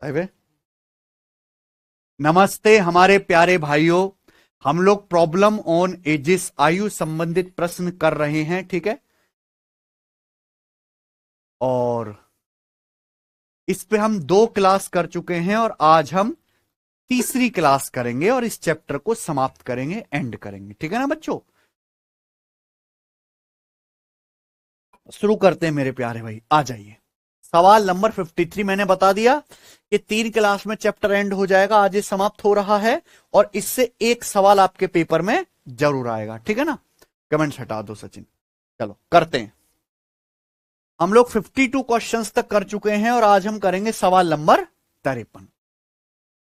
अबे नमस्ते हमारे प्यारे भाइयों। हम लोग प्रॉब्लम ऑन एजिस आयु संबंधित प्रश्न कर रहे हैं, ठीक है। और इस पे हम 2 क्लास कर चुके हैं और आज हम तीसरी क्लास करेंगे और इस चैप्टर को समाप्त करेंगे, एंड करेंगे, ठीक है ना बच्चों। शुरू करते हैं मेरे प्यारे भाई, आ जाइए। सवाल नंबर 53 मैंने बता दिया कि 3 क्लास में चैप्टर एंड हो जाएगा, आज ये समाप्त हो रहा है और इससे एक सवाल आपके पेपर में जरूर आएगा, ठीक है ना। कमेंट्स हटा दो सचिन। चलो करते हैं। हम लोग 52 क्वेश्चंस तक कर चुके हैं और आज हम करेंगे सवाल नंबर 53।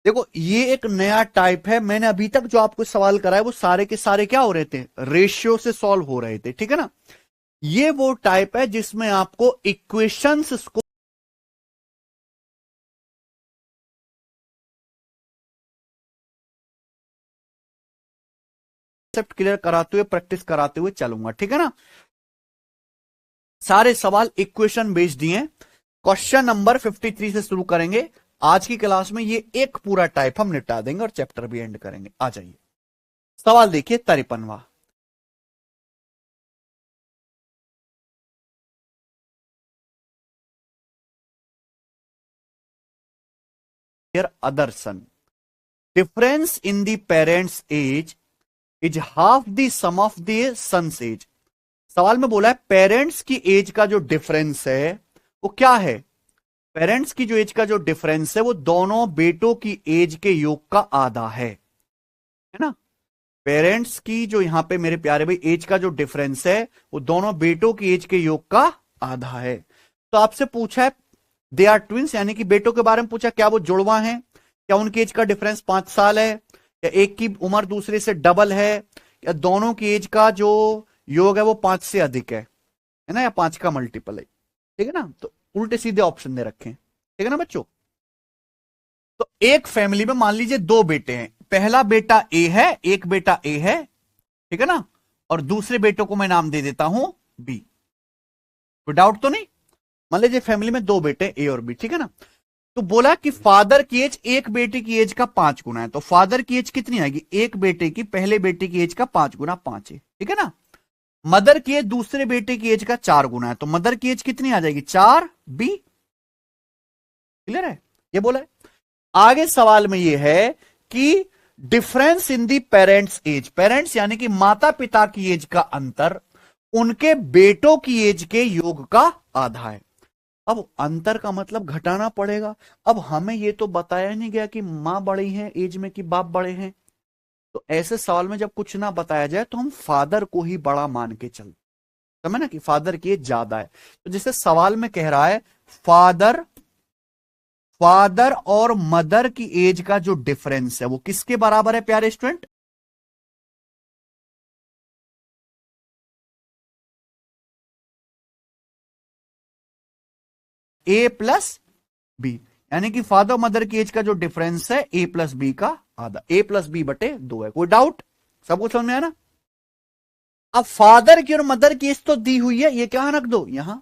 देखो ये एक नया टाइप है, मैंने अभी तक जो आपको सवाल कराया वो सारे के सारे क्या हो रहे थे, रेशियो से सॉल्व हो रहे थे, ठीक है ना। ये वो टाइप है जिसमें आपको इक्वेशंस को क्लियर कराते हुए, प्रैक्टिस कराते हुए चलूंगा, ठीक है ना। सारे सवाल इक्वेशन बेस्ड दिए। क्वेश्चन नंबर 53 से शुरू करेंगे आज की क्लास में। ये एक पूरा टाइप हम निपटा देंगे और चैप्टर भी एंड करेंगे। आ जाइए, सवाल देखिए 53वां। Other son, difference in the parents age is half the sum of the son's age. सवाल में बोला है पेरेंट्स की एज का जो डिफरेंस है वो क्या है। पेरेंट्स की जो एज का जो डिफरेंस है वो दोनों बेटों की एज के योग का आधा है ना। पेरेंट्स की जो यहां पे मेरे प्यारे भाई एज का जो डिफरेंस है वो दोनों बेटों की एज के योग का आधा है। तो आपसे पूछा है दे आर ट्विंस, यानी कि बेटों के बारे में पूछा क्या वो जुड़वा हैं, क्या उनकी एज का डिफरेंस 5 साल है, या एक की उम्र दूसरे से डबल है, या दोनों की एज का जो योग है वो 5 से अधिक है ना, या 5 का मल्टीपल है, ठीक है ना। तो उल्टे सीधे ऑप्शन दे रखे हैं, ठीक है ना बच्चों। तो एक फैमिली में मान लीजिए 2 बेटे हैं, पहला बेटा ए है, एक बेटा ए है, ठीक है ना, और दूसरे बेटों को मैं नाम दे देता हूं बी। कोई डाउट तो नहीं। मान लीजिए फैमिली में 2 बेटे ए और बी, ठीक है ना। तो बोला कि फादर की एज एक बेटे की एज का 5 गुना है, तो फादर की एज कितनी आएगी, एक बेटे की पहले बेटे की एज का 5 गुना 5 है, ठीक है ना। मदर की एज दूसरे बेटे की एज का 4 गुना है, तो मदर की एज कितनी आ जाएगी 4 बी। क्लियर है, ये बोला है। आगे सवाल में ये है कि difference in the parents age, parents यानी कि माता पिता की एज का अंतर उनके बेटों की एज के योग का आधा है। अब अंतर का मतलब घटाना पड़ेगा। अब हमें यह तो बताया नहीं गया कि मां बड़ी है एज में कि बाप बड़े हैं, तो ऐसे सवाल में जब कुछ ना बताया जाए तो हम फादर को ही बड़ा मान के चलते, समझ ना, कि फादर की एज ज्यादा है। तो जैसे सवाल में कह रहा है फादर फादर और मदर की एज का जो डिफरेंस है वो किसके बराबर है प्यारे स्टूडेंट, ए प्लस बी। यानी कि फादर मदर की एज का जो डिफरेंस है ए प्लस बी का आधा, ए प्लस बी बटे 2 है। कोई डाउट, सब कुछ समझ में आया ना। अब फादर की और मदर की एज तो दी हुई है, ये क्या रख दो यहां।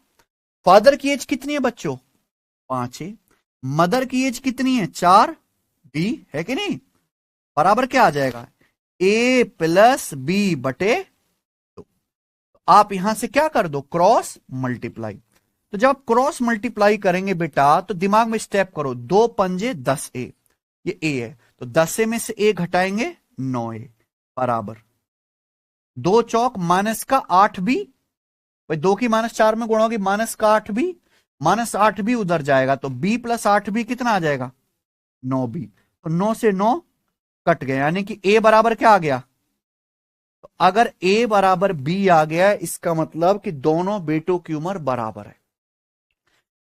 फादर की एज कितनी है बच्चों 5 है, मदर की एज कितनी है 4 बी है कि नहीं, बराबर क्या आ जाएगा ए प्लस बी बटे 2। आप यहां से क्या कर दो क्रॉस मल्टीप्लाई। तो जब आप क्रॉस मल्टीप्लाई करेंगे बेटा तो दिमाग में स्टेप करो, 2 पंजे 10 ए, ये ए है, तो 10 ए में से ए घटाएंगे 9 ए बराबर 2 चौक माइनस का 8 भी, भाई 2 की -4 में गुणा होगी माइनस का 8 भी, -8 भी उधर जाएगा तो b प्लस 8 भी कितना आ जाएगा 9 बी, तो 9 से 9 कट गया, यानी कि a बराबर क्या आ गया। तो अगर a बराबर b आ गया इसका मतलब कि दोनों बेटों की उम्र बराबर है।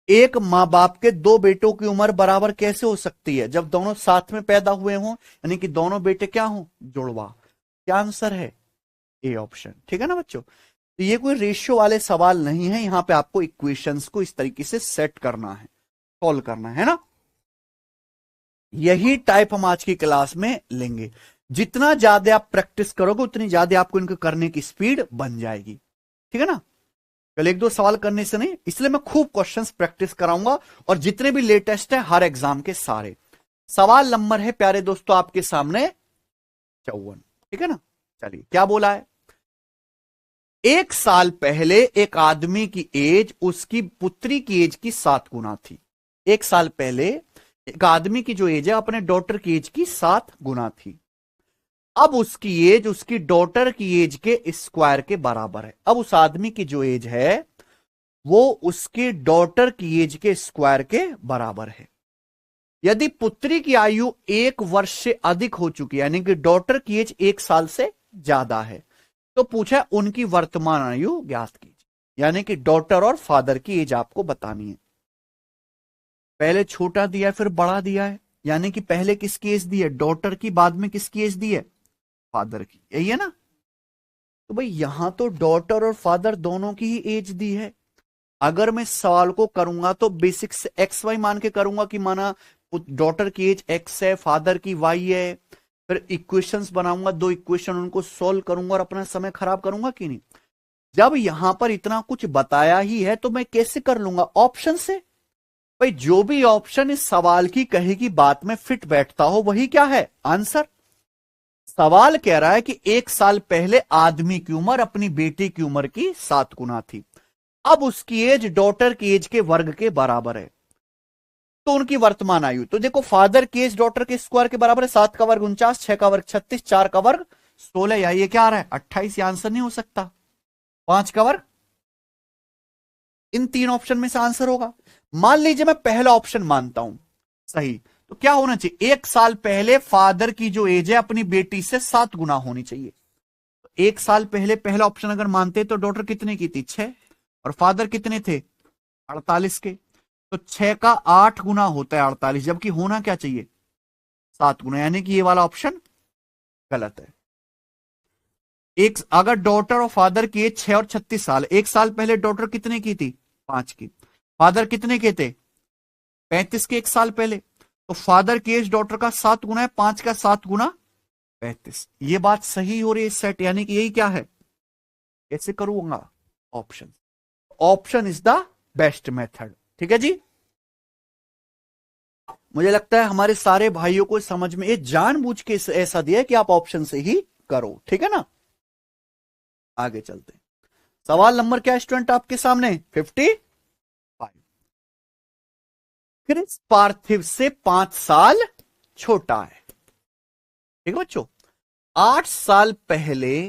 एक मां बाप के 2 बेटों की उम्र बराबर कैसे हो सकती है, जब दोनों साथ में पैदा हुए हों, यानी कि दोनों बेटे क्या हों जुड़वा। क्या आंसर है ए ऑप्शन, ठीक है ना बच्चों। तो ये कोई रेशियो वाले सवाल नहीं है, यहां पे आपको इक्वेशंस को इस तरीके से सेट करना है, सॉल्व करना है ना। यही टाइप हम आज की क्लास में लेंगे। जितना ज्यादा आप प्रैक्टिस करोगे उतनी ज्यादा आपको इनको करने की स्पीड बन जाएगी, ठीक है ना। कल एक दो सवाल करने से नहीं, इसलिए मैं खूब क्वेश्चंस प्रैक्टिस कराऊंगा और जितने भी लेटेस्ट है हर एग्जाम के सारे। सवाल नंबर है प्यारे दोस्तों आपके सामने 54, ठीक है ना। चलिए क्या बोला है, एक साल पहले एक आदमी की एज उसकी पुत्री की एज की 7 गुना थी। एक साल पहले एक आदमी की जो एज है अपने डॉटर की एज की 7 गुना थी। अब उसकी एज उसकी डॉटर की एज के स्क्वायर के बराबर है। अब उस आदमी की जो एज है वो उसकी डॉटर की एज के स्क्वायर के बराबर है। यदि पुत्री की आयु 1 वर्ष से अधिक हो चुकी है, यानी कि डॉटर की एज 1 साल से ज्यादा है, तो पूछा है उनकी वर्तमान आयु ज्ञात कीजिए। यानी कि डॉटर और फादर की एज आपको बतानी है। पहले छोटा दिया है फिर बड़ा दिया है, यानी कि पहले किसकी एज दी है, डॉटर की, बाद में किसकी एज दी है, फादर की, यही है ना। तो भाई यहां तो डॉटर और फादर दोनों की ही एज दी है। अगर मैं सवाल को करूंगा तो बेसिक से एक्स वाई मान के करूंगा कि माना डॉटर की एज एक्स है, फादर की वाई है, फिर इक्वेशंस बनाऊंगा, 2 इक्वेशन उनको सोल्व करूंगा और अपना समय खराब करूंगा कि नहीं। जब यहां पर इतना कुछ बताया ही है तो मैं कैसे कर लूंगा, ऑप्शन से। भाई जो भी ऑप्शन इस सवाल की कही की बात में फिट बैठता हो वही क्या है, आंसर। सवाल कह रहा है कि 1 साल पहले आदमी की उम्र अपनी बेटी की उम्र की 7 गुना थी। अब उसकी एज डॉटर की एज के वर्ग के बराबर है, तो उनकी वर्तमान आयु, तो देखो फादर की एज डॉटर के स्क्वायर के बराबर है। 7 का वर्ग 49, 6 का वर्ग 36, 4 का वर्ग 16, या ये क्या आ रहा है 28। ये आंसर नहीं हो सकता। 5 का वर्ग, इन 3 ऑप्शन में से आंसर होगा। मान लीजिए मैं पहला ऑप्शन मानता हूं सही, तो क्या होना चाहिए, 1 साल पहले फादर की जो एज है अपनी बेटी से 7 गुना होनी चाहिए। 1 साल पहले पहला ऑप्शन अगर मानते तो डॉटर कितने की थी, 6, और फादर कितने थे, 48 के। तो 6 का 8 गुना होता है 48, जबकि होना क्या चाहिए 7 गुना, यानी कि ये वाला ऑप्शन गलत है। एक अगर डॉटर और फादर की एज 6 और 36 साल, 1 साल पहले डॉटर कितने की थी, 5 की, फादर कितने के थे, 35 के 1 साल पहले, तो फादर की एज डॉटर का 7 गुना है, 5 का 7 गुना 35। ये बात सही हो रही है सेट, यानी कि यही क्या है, कैसे करूंगा, option. Option is the best method, ठीक है जी। मुझे लगता है हमारे सारे भाइयों को समझ में, ये जानबूझ के ऐसा दिया है कि आप ऑप्शन से ही करो, ठीक है ना। आगे चलते हैं। सवाल नंबर क्या स्टूडेंट आपके सामने 55। क्रिस पार्थिव से 5 साल छोटा है, ठीक है बच्चों। 8 साल पहले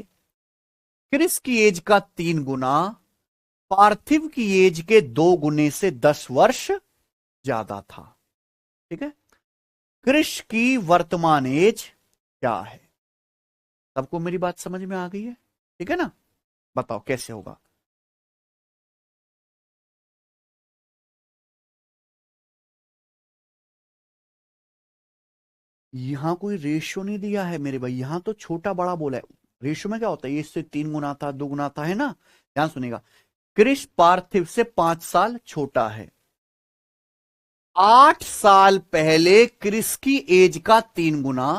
क्रिस की एज का 3 गुना पार्थिव की एज के 2 गुने से 10 वर्ष ज्यादा था, ठीक है। क्रिस की वर्तमान एज क्या है, सबको मेरी बात समझ में आ गई है, ठीक है ना। बताओ कैसे होगा। यहां कोई रेशियो नहीं दिया है मेरे भाई, यहां तो छोटा बड़ा बोला है। रेशियो में क्या होता है, ये इससे 3 गुना था, 2 गुना था, है ना। ध्यान सुनेगा, क्रिस पार्थिव से 5 साल छोटा है। 8 साल पहले क्रिस की एज का 3 गुना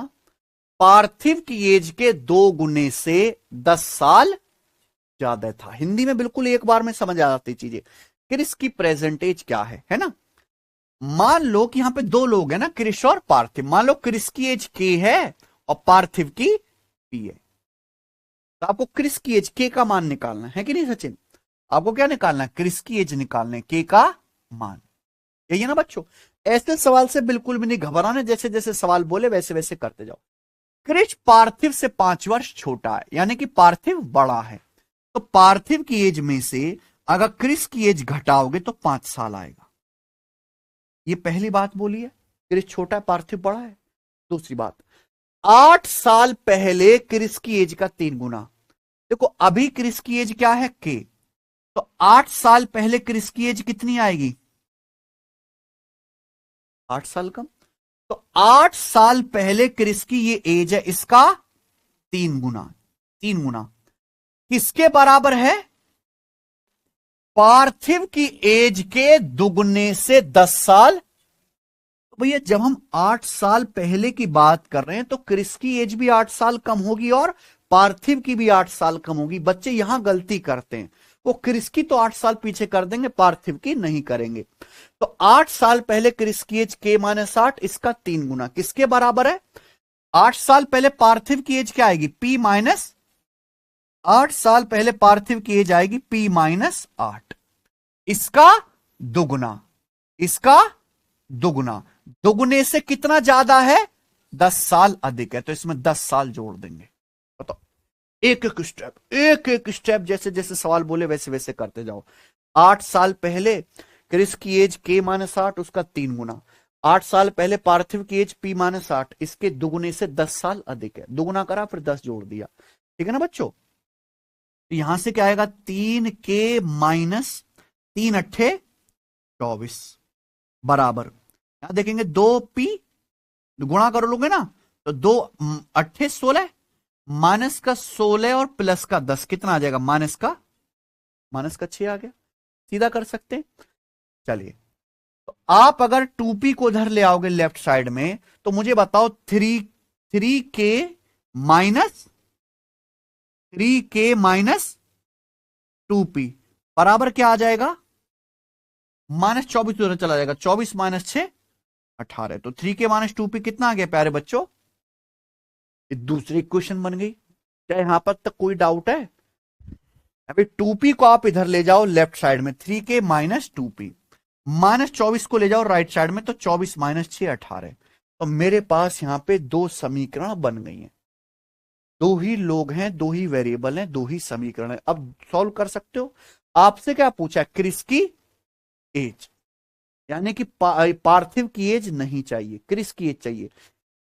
पार्थिव की एज के 2 गुने से 10 साल ज्यादा था। हिंदी में बिल्कुल एक बार में समझ आ जाती चीजें। क्रिस की प्रेजेंट एज क्या है ना। मान लो कि यहां पे 2 लोग हैं ना, क्रिस और पार्थिव। मान लो क्रिस की एज के है और पार्थिव की पी है, तो आपको क्रिस की एज के का मान निकालना है कि नहीं सचिन। आपको क्या निकालना है, क्रिस की एज निकालना है, के का मान। यही है ना बच्चों। ऐसे सवाल से बिल्कुल भी नहीं घबराना, जैसे जैसे सवाल बोले वैसे वैसे करते जाओ। क्रिस पार्थिव से 5 वर्ष छोटा है, यानी कि पार्थिव बड़ा है, तो पार्थिव की एज में से अगर क्रिस की एज घटाओगे तो 5 साल आएगा। ये पहली बात बोली है, क्रिस छोटा है पार्थिव बड़ा है। दूसरी बात, 8 साल पहले क्रिस की एज का 3 गुना। देखो अभी क्रिस की एज क्या है, के, तो 8 साल पहले क्रिस की एज कितनी आएगी, 8 साल कम। तो 8 साल पहले क्रिस की ये एज है, इसका 3 गुना। 3 गुना किसके बराबर है, पार्थिव की एज के दुगने से 10 साल। तो भैया जब हम 8 साल पहले की बात कर रहे हैं तो क्रिस की एज भी 8 साल कम होगी और पार्थिव की भी 8 साल कम होगी। बच्चे यहां गलती करते हैं, वो क्रिस की तो 8 साल पीछे कर देंगे, पार्थिव की नहीं करेंगे। तो 8 साल पहले क्रिस की एज K-8, इसका 3 गुना किसके बराबर है? 8 साल पहले पार्थिव की एज क्या आएगी? P-, 8 साल पहले पार्थिव की एज आएगी P-8, इसका दुगुना, इसका दुगुना, दुगुने से कितना ज्यादा है? 10 साल अधिक है, तो इसमें 10 साल जोड़ देंगे। बताओ, एक एक स्टेप जैसे जैसे सवाल बोले वैसे वैसे करते जाओ। 8 साल पहले क्रिस की एज K-8, उसका 3 गुना। 8 साल पहले पार्थिव की एज P-8, इसके दुगुने से 10 साल अधिक है। दुगुना करा फिर 10 जोड़ दिया, ठीक है ना बच्चों? तो यहां से क्या आएगा? 3K-3 × 8 = 24 बराबर, यहां देखेंगे 2P, गुणा कर लोगे ना तो 2 × 8 = 16, माइनस का 16 और प्लस का 10 कितना आ जाएगा? माइनस का 6 आ गया। सीधा कर सकते हैं। चलिए, तो आप अगर 2P को उधर ले आओगे लेफ्ट साइड में, तो मुझे बताओ 3K माइनस 2P बराबर क्या आ जाएगा? -24 उधर चला जाएगा, 24 - 6 18। तो 3K माइनस 2P कितना आ गया प्यारे बच्चों? ये दूसरी इक्वेशन बन गई। क्या यहां पर तक कोई डाउट है? अभी 2P को आप इधर ले जाओ लेफ्ट साइड में, 3K माइनस 2P, -24 को ले जाओ राइट साइड में, तो 24 - 6 18। तो मेरे पास यहां पे 2 समीकरण बन गई हैं। 2 ही लोग हैं, 2 ही वेरिएबल हैं, 2 ही समीकरण है। अब सॉल्व कर सकते हो। आपसे क्या पूछा? क्रिस की एज, यानी कि पार्थिव की एज नहीं चाहिए, क्रिस की एज चाहिए।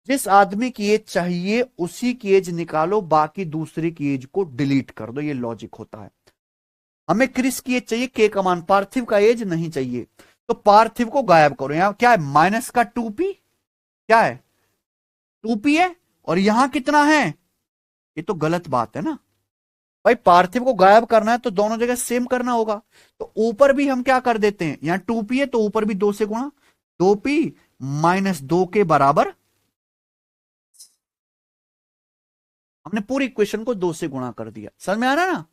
जिस आदमी की एज चाहिए उसी की एज निकालो, बाकी दूसरे की एज को डिलीट कर दो, ये लॉजिक होता है। हमें क्रिस की एज चाहिए, के का मान, पार्थिव का एज नहीं चाहिए, तो पार्थिव को गायब करो। यहां क्या है? माइनस का 2P, क्या है? 2P है, और यहां कितना है? ये तो गलत बात है ना भाई। पार्थिव को गायब करना है तो दोनों जगह सेम करना होगा। तो ऊपर भी हम क्या कर देते हैं, यहां 2P है तो ऊपर भी 2 से गुणा, 2P -2 के बराबर। हमने पूरी इक्वेशन को 2 से गुणा कर दिया। समझ में आ रहा है ना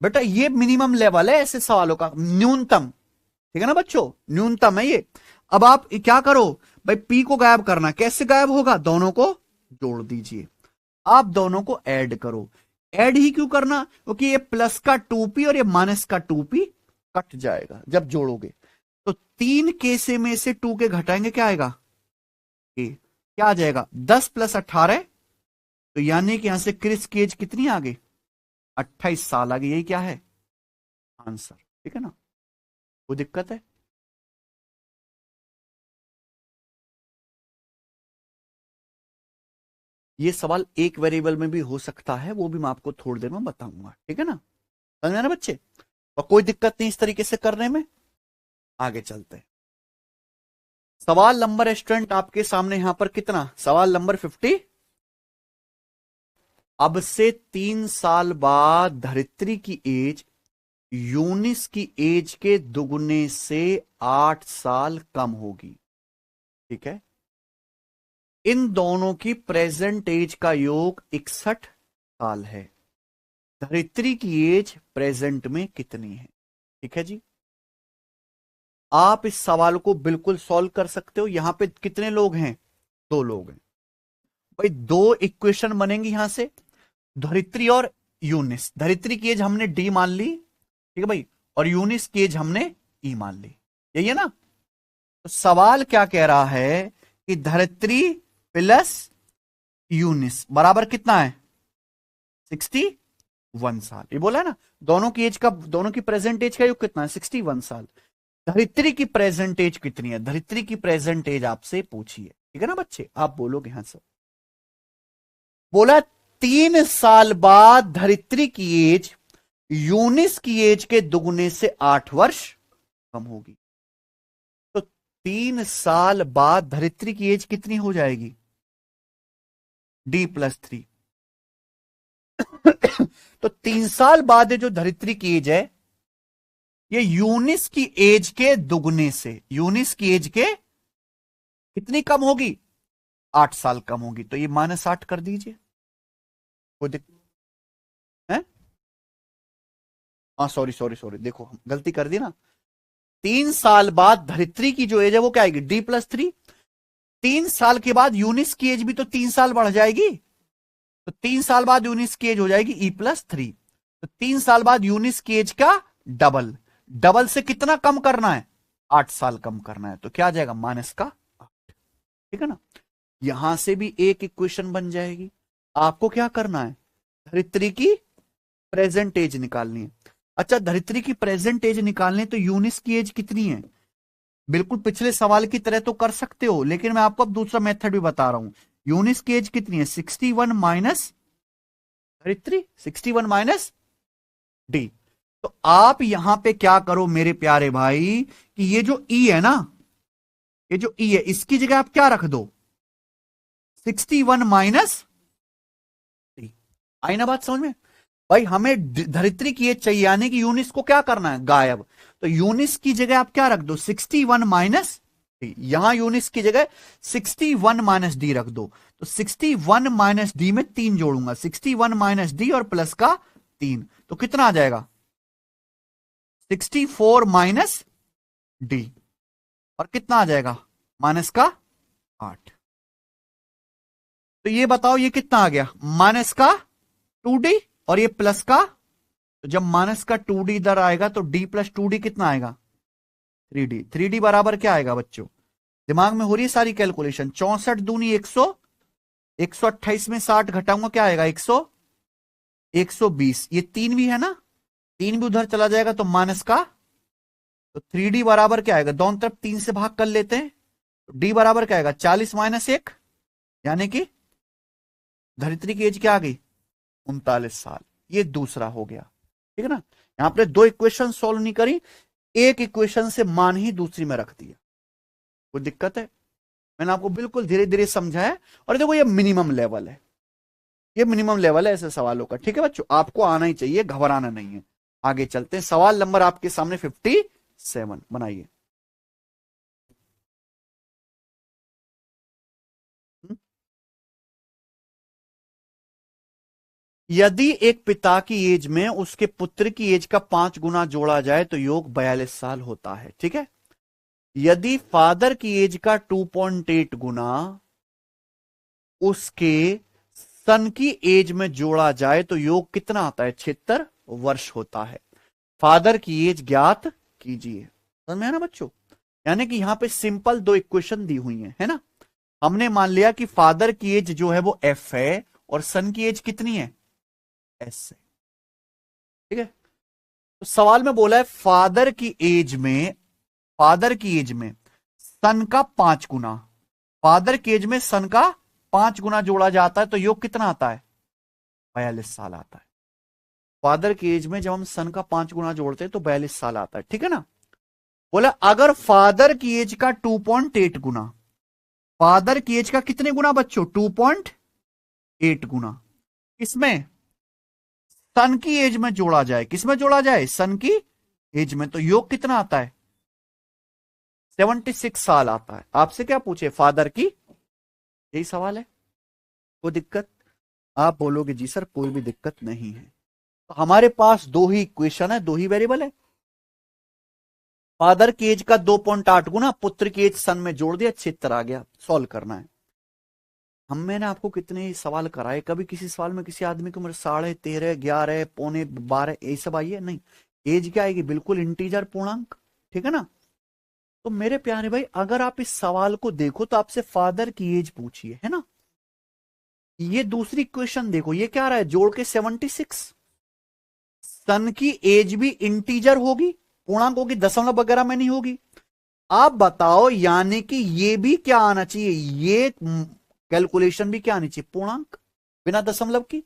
बेटा? ये मिनिमम लेवल है ऐसे सवालों का, न्यूनतम, ठीक है ना बच्चों? न्यूनतम है ये। अब आप क्या करो भाई, P को गायब करना, कैसे गायब होगा? दोनों को जोड़ दीजिए। आप दोनों को ऐड करो। ऐड ही क्यों करना? क्योंकि ये प्लस का 2P और ये माइनस का 2P कट जाएगा जब जोड़ोगे। तो 3K से में से 2K घटाएंगे, क्या आएगा? K, क्या आ जाएगा? 10 + 18, तो यानी कि यहां से क्रिस की एज कितनी आ गई? 28 साल आ गई। यही क्या है? आंसर, ठीक है ना? कोई दिक्कत है? ये सवाल एक वेरिएबल में भी हो सकता है, वो भी मैं आपको थोड़ी देर में बताऊंगा, ठीक है ना? समझ में आया ना बच्चे? और कोई दिक्कत नहीं इस तरीके से करने में। आगे चलते हैं। सवाल नंबर स्टूडेंट आपके सामने यहां पर कितना? सवाल नंबर 50। अब से 3 साल बाद धरित्री की एज यूनिस की एज के दुगुने से 8 साल कम होगी, ठीक है? इन दोनों की प्रेजेंट एज का योग 61 साल है। धरित्री की एज प्रेजेंट में कितनी है? ठीक है जी, आप इस सवाल को बिल्कुल सॉल्व कर सकते हो। यहां पे कितने लोग हैं? 2 लोग हैं भाई। 2 इक्वेशन बनेंगी यहां से, धरित्री और यूनिस। धरित्री की एज हमने डी मान ली, ठीक है भाई, और यूनिस की एज हमने ई मान ली। यही है ना? तो सवाल क्या कह रहा है कि धरित्री प्लस यूनिस बराबर कितना है? 61 साल। ये बोला है ना, दोनों की एज का, दोनों की प्रेजेंट एज का योग कितना है? 61 साल। धरित्री की प्रेजेंट एज कितनी है? धरित्री की प्रेजेंट एज आपसे पूछिए, ठीक है ना बच्चे? आप बोलोगे हाँ सर। बोला 3 साल बाद धरित्री की एज यूनिस की एज के दुगुने से 8 वर्ष कम होगी। तो 3 साल बाद धरित्री की एज कितनी हो जाएगी? D+3। तो 3 साल बाद जो धरित्री की एज है, ये यूनिस की एज के दुगने से, यूनिस की एज के कितनी कम होगी? 8 साल कम होगी। तो ये -8 कर दीजिए। कोई दिक्कत है? हाँ सॉरी सॉरी सॉरी, देखो हम गलती कर दी ना। 3 साल बाद धरित्री की जो एज है वो क्या आएगी, D+3। 3 साल के बाद यूनिस की एज भी तो 3 साल बढ़ जाएगी, तो 3 साल बाद यूनिस की एज हो जाएगी E+3। तो 3 साल बाद यूनिस की एज का डबल, डबल से कितना कम करना है, 8 साल कम करना है, तो क्या आ जाएगा, -8। ठीक है ना। यहां से भी एक इक्वेशन बन जाएगी। आपको क्या करना है, धरित्री की प्रेजेंट एज निकालनी है। अच्छा, धरित्री की प्रेजेंट एज निकालनी है तो यूनिस की एज कितनी है, बिल्कुल पिछले सवाल की तरह तो कर सकते हो, लेकिन मैं आपको अब दूसरा मेथड भी बता रहा हूं। यूनिस की एज कितनी है, 61 माइनस धरित्री, 61 माइनस डी। तो आप यहां पे क्या करो मेरे प्यारे भाई, कि ये जो ई है ना, ये जो ई है इसकी जगह आप क्या रख दो, 61 माइनस डी। आई ना बात समझ में। भाई हमें धरित्री की एज चाहिए, यानी कि यूनिस को क्या करना है, गायब। तो यूनिस की जगह आप क्या रख दो, 61 माइनस डी। यहां यूनिस की जगह 61 माइनस डी रख दो। तो 61 माइनस डी में 3 जोड़ूंगा, 61 माइनस डी और प्लस का 3, तो कितना आ जाएगा, 64 माइनस डी, और कितना आ जाएगा, माइनस का 8। तो ये बताओ ये कितना आ गया, माइनस का 2D और ये प्लस का, तो जब माइनस का 2D इधर आएगा तो D+2D कितना आएगा, 3D। 3D बराबर क्या आएगा बच्चों, दिमाग में हो रही है सारी कैलकुलेशन, 64 दूनी 100, 128 में 60 घटाऊंगा क्या आएगा, 120। ये 3 भी है ना, 3 भी उधर चला जाएगा तो माइनस का, तो 3D बराबर क्या आएगा, दोनों तरफ 3 से भाग कर लेते हैं, तो D बराबर क्या आएगा, 40 माइनस 1, यानी कि धरित्री की एज क्या आ गई, 39 साल। ये दूसरा हो गया। ठीक है ना। यहां पर 2 इक्वेशन सॉल्व नहीं करी, एक इक्वेशन से मान ही दूसरी में रख दिया। कोई दिक्कत है, मैंने आपको बिल्कुल धीरे धीरे समझाया। और देखो ये मिनिमम लेवल है, ये मिनिमम लेवल है ऐसे सवालों का। ठीक है बच्चों, आपको आना ही चाहिए, घबराना नहीं है। आगे चलते हैं, सवाल नंबर आपके सामने 57 बनाइए। यदि एक पिता की एज में उसके पुत्र की एज का 5 गुना जोड़ा जाए तो योग 42 साल होता है। ठीक है। यदि फादर की एज का 2.8 गुना उसके सन की एज में जोड़ा जाए तो योग कितना आता है, 76 वर्ष होता है। फादर की एज ज्ञात कीजिए। समझ में है ना बच्चों। यानी कि यहां पे सिंपल 2 इक्वेशन दी हुई है ना। हमने मान लिया कि फादर की एज जो है वो F है और सन की एज कितनी है, S है। ठीक है। तो सवाल में बोला है फादर की एज में, फादर की एज में सन का 5 गुना, फादर की एज में सन का 5 गुना जोड़ा जाता है तो योग कितना आता है, 42 साल आता है। फादर की एज में जब हम सन का 5 गुना जोड़ते हैं तो 42 साल आता है। ठीक है ना। बोला अगर फादर की एज का 2.8 गुना, फादर की एज का कितने गुना बच्चों, 2.8 गुना इसमें सन की एज में जोड़ा जाए, किसमें जोड़ा जाए, सन की एज में, तो योग कितना आता है, 76 साल आता है। आपसे क्या पूछे, फादर की, यही सवाल है। कोई दिक्कत, आप बोलोगे जी सर कोई भी दिक्कत नहीं है। तो हमारे पास 2 ही इक्वेशन है, 2 ही वेरिएबल है। फादर की एज का 2.8 गुना, पुत्र की एज सन में जोड़ दिया, 76 आ गया। सॉल्व करना है। मैंने आपको कितने सवाल कराए, कभी किसी सवाल में किसी आदमी की उम्र 13.5, 11, पौने 12 यही सब आई है, नहीं। एज क्या आएगी, बिल्कुल इंटीजर पूर्णांक। ठीक है ना। तो मेरे प्यारे भाई अगर आप इस सवाल को देखो तो आपसे फादर की एज पूछिए, है ना। ये दूसरी क्वेश्चन देखो, ये क्या आ रहा है, जोड़ के 76। सन की एज भी इंटीजर होगी, पूर्णांक होगी, दशमलव वगैरह में नहीं होगी। आप बताओ, यानी कि ये भी क्या आना चाहिए, ये कैलकुलेशन भी क्या आनी चाहिए, पूर्णांक बिना दशमलव की।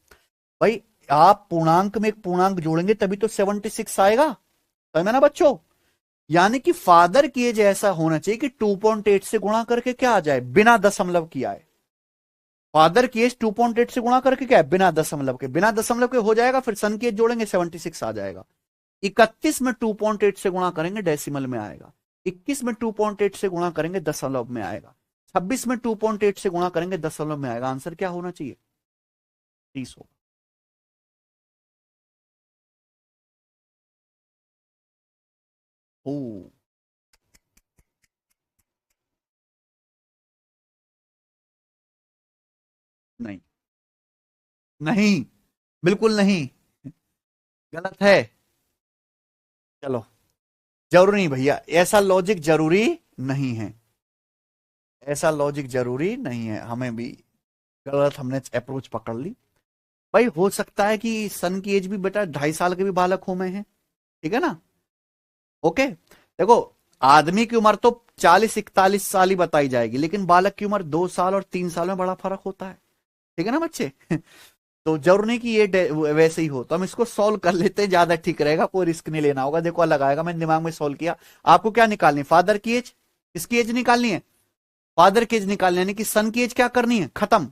भाई आप पूर्णांक में एक पूर्णांक जोड़ेंगे तभी तो 76 आएगा, समझ में ना बच्चों। यानी कि फादर की एज ऐसा होना चाहिए कि 2.8 से गुणा करके क्या आ जाए, बिना दशमलव की आए। फादर की एज 2.8 से गुणा करके क्या है, बिना दशमलव के, बिना दशमलव के हो जाएगा, फिर सन की एज जोड़ेंगे 76 आ जाएगा। 31 में 2.8 से गुणा करेंगे डेसिमल में आएगा, 21 में 2.8 से गुणा करेंगे दशमलव में आएगा, 26 में 2.8 से गुणा करेंगे दशमलव में आएगा। आंसर क्या होना चाहिए, 30 होगा। ओ, नहीं, नहीं, बिल्कुल नहीं, गलत है। चलो, जरूरी नहीं भैया, ऐसा लॉजिक जरूरी नहीं है, ऐसा लॉजिक जरूरी नहीं है, हमें भी गलत हमने अप्रोच पकड़ ली। भाई हो सकता है कि सन की एज भी बेटा 2.5 साल के भी बालक हो में है, ठीक है ना। ओके, देखो, आदमी की उम्र तो 40-41 साल ही बताई जाएगी, लेकिन बालक की उम्र 2 साल और 3 साल में बड़ा फर्क होता है, ठीक है ना बच्चे। तो जरूर नहीं कि ये वैसे ही हो, तो हम इसको सॉल्व कर लेते हैं, ज्यादा ठीक रहेगा, कोई रिस्क नहीं लेना होगा। देखो अलग आएगा, मैंने दिमाग में सॉल्व किया। आपको क्या निकालनी है? फादर की एज, किसकी एज निकालनी है? फादर की एज निकालनी है, यानी कि सन की एज क्या करनी है? खत्म,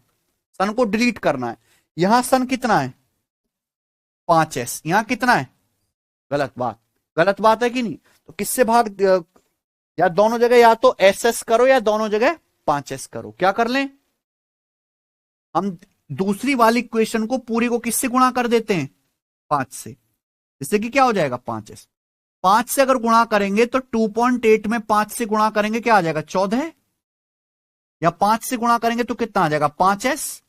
सन को डिलीट करना है। यहां सन कितना है? 5s। यहां कितना है? गलत बात, गलत बात है कि नहीं? तो किससे भाग, या दोनों जगह या तो SS करो या दोनों जगह 5s करो। क्या कर लें हम? दूसरी वाली इक्वेशन को पूरी को किससे गुणा कर देते हैं? 5 से, जिससे कि क्या हो जाएगा? 5s। 5 से अगर गुणा करेंगे तो 2.8 में 5 से गुणा करेंगे क्या आ जाएगा? 14। या 5 से गुणा करेंगे तो कितना आ जाएगा? 5s।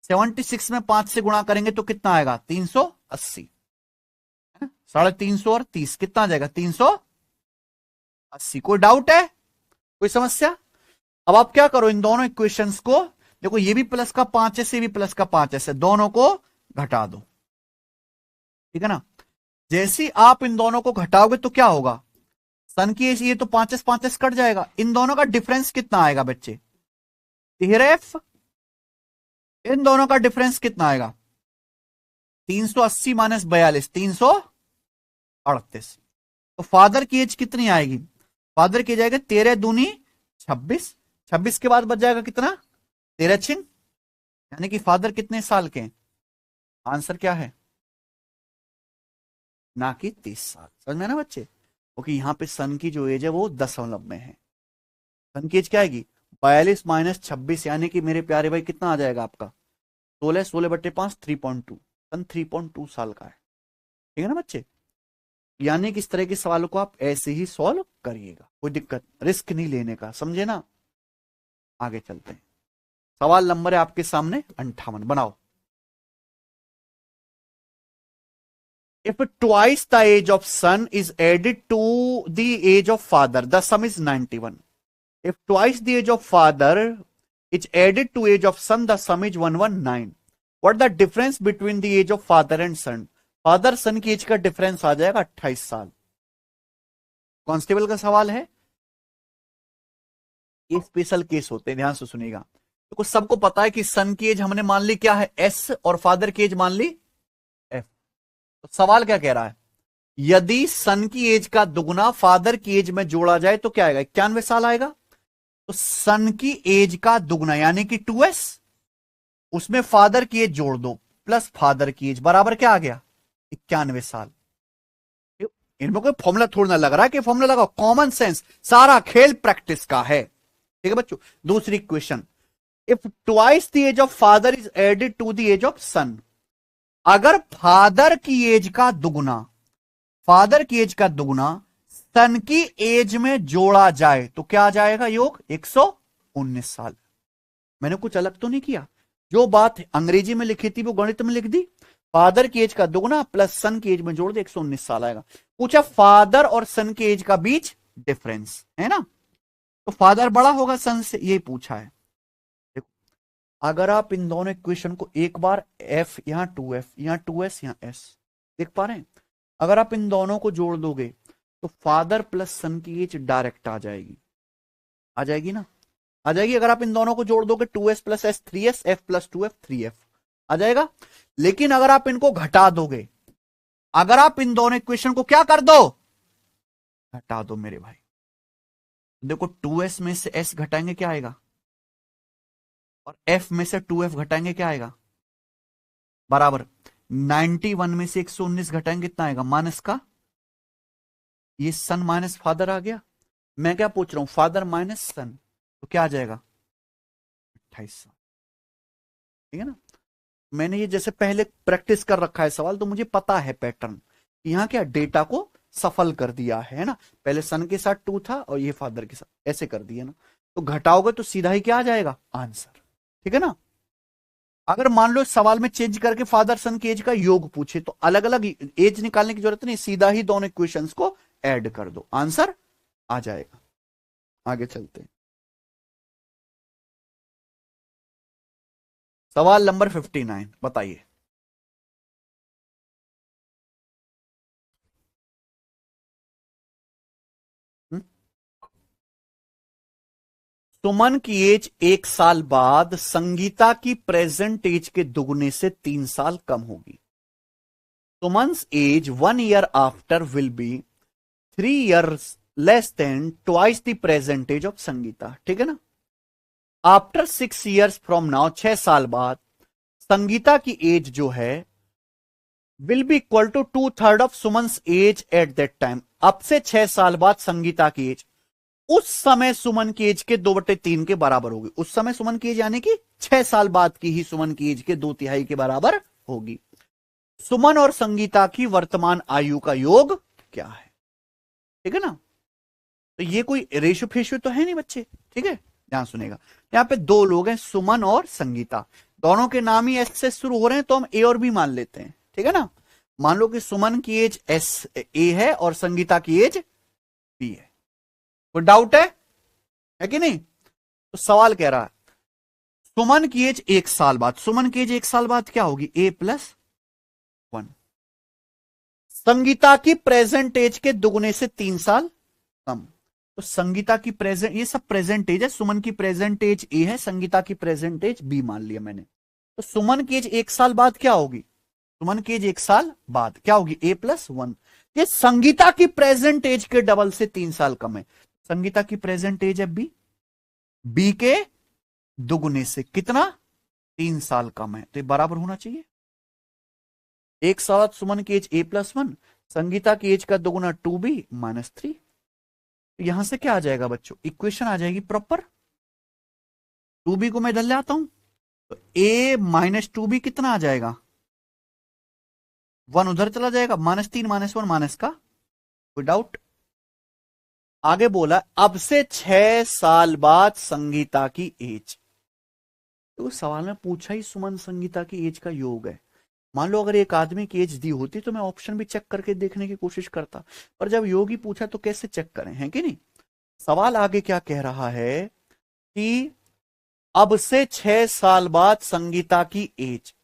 76 में 5 से गुणा करेंगे तो कितना आएगा? 380। 350 और 30 कितना आ जाएगा? 380। कोई डाउट है? कोई समस्या? अब आप क्या करो, इन दोनों इक्वेशंस को देखो, ये भी प्लस का 5s, ये भी प्लस का 5s है, दोनों को घटा दो, ठीक है ना। जैसे ही आप इन दोनों को घटाओगे तो क्या होगा? सन की ये तो 5s 5s कट जाएगा, इन दोनों का डिफरेंस कितना आएगा बच्चे? 13f। इन दोनों का डिफरेंस कितना आएगा? 380 माइनस 42, 338। तो फादर की एज कितनी आएगी? फादर की जाएगा 13 दूनी 26, 26 के बाद बच जाएगा कितना? 13 छिन, यानी कि फादर कितने साल के हैं? आंसर क्या है? ना कि 30 साल। समझ में ना बच्चे? क्योंकि यहां पे सन की जो एज है वो दशमलव में है। सन की एज क्या आएगी? 42 माइनस 26, यानी कि मेरे प्यारे भाई कितना आ जाएगा आपका? 16, 16/5, 3.2। सन 3.2 साल का है, ठीक है ना बच्चे। यानी कि इस तरह के सवालों को आप ऐसे ही सॉल्व करिएगा, कोई दिक्कत, रिस्क नहीं लेने का, समझे ना। आगे चलते हैं। सवाल नंबर है आपके सामने 58, बनाओ। If twice the age of son is added to the age of father, the sum is 91. If twice the age of father is added to age of son, the sum is 119. What the difference between the age of father and son? Father son की age का difference आ जाएगा 28 साल। Constable का सवाल है, ये special case होते हैं, ध्यान से सुनिएगा। तो कुछ सबको पता है कि सन की एज हमने मान ली क्या है? S, और फादर की एज मान ली F। तो सवाल क्या कह रहा है? यदि सन की एज का दुगना फादर की एज में जोड़ा जाए तो क्या आएगा? 91 साल आएगा। तो सन की एज का दुगना यानी कि 2s, उसमें फादर की एज जोड़ दो प्लस फादर की एज, बराबर क्या आ गया? 91 साल। इनमें कोई फॉर्मूला थोड़ा ना लग रहा है कि फॉर्मूला लगाओ, कॉमन सेंस, सारा खेल प्रैक्टिस का है, ठीक है बच्चों। दूसरी question, if twice the age of father is added to the age of son, अगर फादर की एज का दुगना, फादर की एज का दुगना सन की एज में जोड़ा जाए तो क्या आ जाएगा? योग 119 साल। मैंने कुछ अलग तो नहीं किया, जो बात अंग्रेजी में लिखी थी वो गणित में लिख दी। फादर की एज का दुगना प्लस सन की एज में जोड़ दे, 119 साल आएगा। पूछा फादर और सन की एज का बीच डिफरेंस है ना, तो फादर बड़ा होगा सन से, ये पूछा है। देखो, अगर आप इन दोनों इक्वेशन को एक बार F यहां 2F यहां 2S यहां S, देख पा रहे हैं? अगर आप इन दोनों को जोड़ दोगे तो फादर प्लस सन की एज डायरेक्ट आ जाएगी, आ जाएगी ना, आ जाएगी। अगर आप इन दोनों को जोड़ दोगे 2S plus S 3S, F plus 2F 3F आ जाएगा। लेकिन अगर आप इनको घटा दोगे, अगर आप इन दोनों इक्वेशन को क्या कर दो? घटा दो मेरे भाई। देखो 2S में से S घटाएंगे क्या आएगा? और F में से 2F घटाएंगे क्या आएगा? बराबर 91 में से 119 घटाएंगे कितना आएगा? माइनस का, ये सन माइनस फादर आ गया। मैं क्या पूछ रहा हूं? फादर माइनस सन, तो क्या आ जाएगा? 28 साल, ठीक है ना। मैंने ये जैसे पहले प्रैक्टिस कर रखा है सवाल, तो मुझे पता है पैटर्न। यहां क्या डेटा को सफल कर दिया है ना। पहले सन के साथ 2 था और ये फादर के साथ, ऐसे कर दिया ना, तो घटाओगे तो सीधा ही क्या आ जाएगा, आंसर। ठीक है ना। अगर मान लो सवाल में चेंज करके फादर सन की एज का योग पूछे तो अलग अलग एज निकालने की जरूरत नहीं, सीधा ही दोनों इक्वेशंस को ऐड कर दो, आंसर आ जाएगा। आगे चलते हैं। सवाल नंबर 59 बताइए। सुमन की एज 1 साल बाद संगीता की प्रेजेंट एज के दुगने से 3 साल कम होगी। Suman's age 1 year after will be 3 years less than twice the present age of Sangeeta. ठीक है ना। आफ्टर 6 years फ्रॉम नाउ, 6 साल बाद संगीता की एज जो है will be equal to 2/3 of Suman's age at that time. अब से 6 साल बाद संगीता की एज उस समय सुमन की एज के 2/3 के बराबर होगी। उस समय सुमन की एज यानी कि 6 साल बाद की ही सुमन की एज के 2/3 के बराबर होगी। सुमन और संगीता की वर्तमान आयु का योग क्या है। ठीक है ना। तो ये कोई रेशो फेशो तो है नहीं बच्चे। ठीक है, ध्यान सुनेगा। यहां पे दो लोग हैं, सुमन और संगीता, दोनों के नाम ही एस से शुरू हो रहे हैं तो हम ए और बी मान लेते हैं। ठीक है ना। मान लो कि सुमन की एज एस ए है और संगीता की एज बी है। कोई डाउट है कि नहीं। तो सवाल कह रहा है सुमन की एज 1 साल बाद, सुमन की एज 1 साल बाद क्या होगी, A+1। संगीता की प्रेजेंट एज के दुगने से 3 साल कम। तो संगीता की प्रेजेंट, ये सब प्रेजेंट एज है, सुमन की प्रेजेंट एज ए है, संगीता की प्रेजेंट एज बी मान लिया मैंने। तो सुमन की एज 1 साल बाद क्या होगी, सुमन की एज 1 साल बाद क्या होगी, A+1। ये संगीता की प्रेजेंट एज के डबल से 3 साल कम है। संगीता की प्रेजेंट एज है बी के दुगुने से कितना, 3 साल कम है, तो ये बराबर होना चाहिए। 1 साल बाद सुमन की एज A+1, संगीता की एज का दुगुना 2B - 3। यहां से क्या आ जाएगा बच्चों, इक्वेशन आ जाएगी प्रॉपर। 2B को मैं इधर ले आता हूं तो A - 2B कितना आ जाएगा, 1 उधर चला जाएगा, -3 -1 माइनस का। कोई डाउट। आगे बोला अब से 6 साल बाद संगीता की एज। तो सवाल में पूछा ही सुमन संगीता की एज का योग है। मान लो अगर एक आदमी की एज दी होती तो मैं ऑप्शन भी चेक करके देखने की कोशिश करता, पर जब योग ही पूछा तो कैसे चेक करें, है कि नहीं। सवाल आगे क्या कह रहा है कि अब से 6 साल बाद संगीता की एज।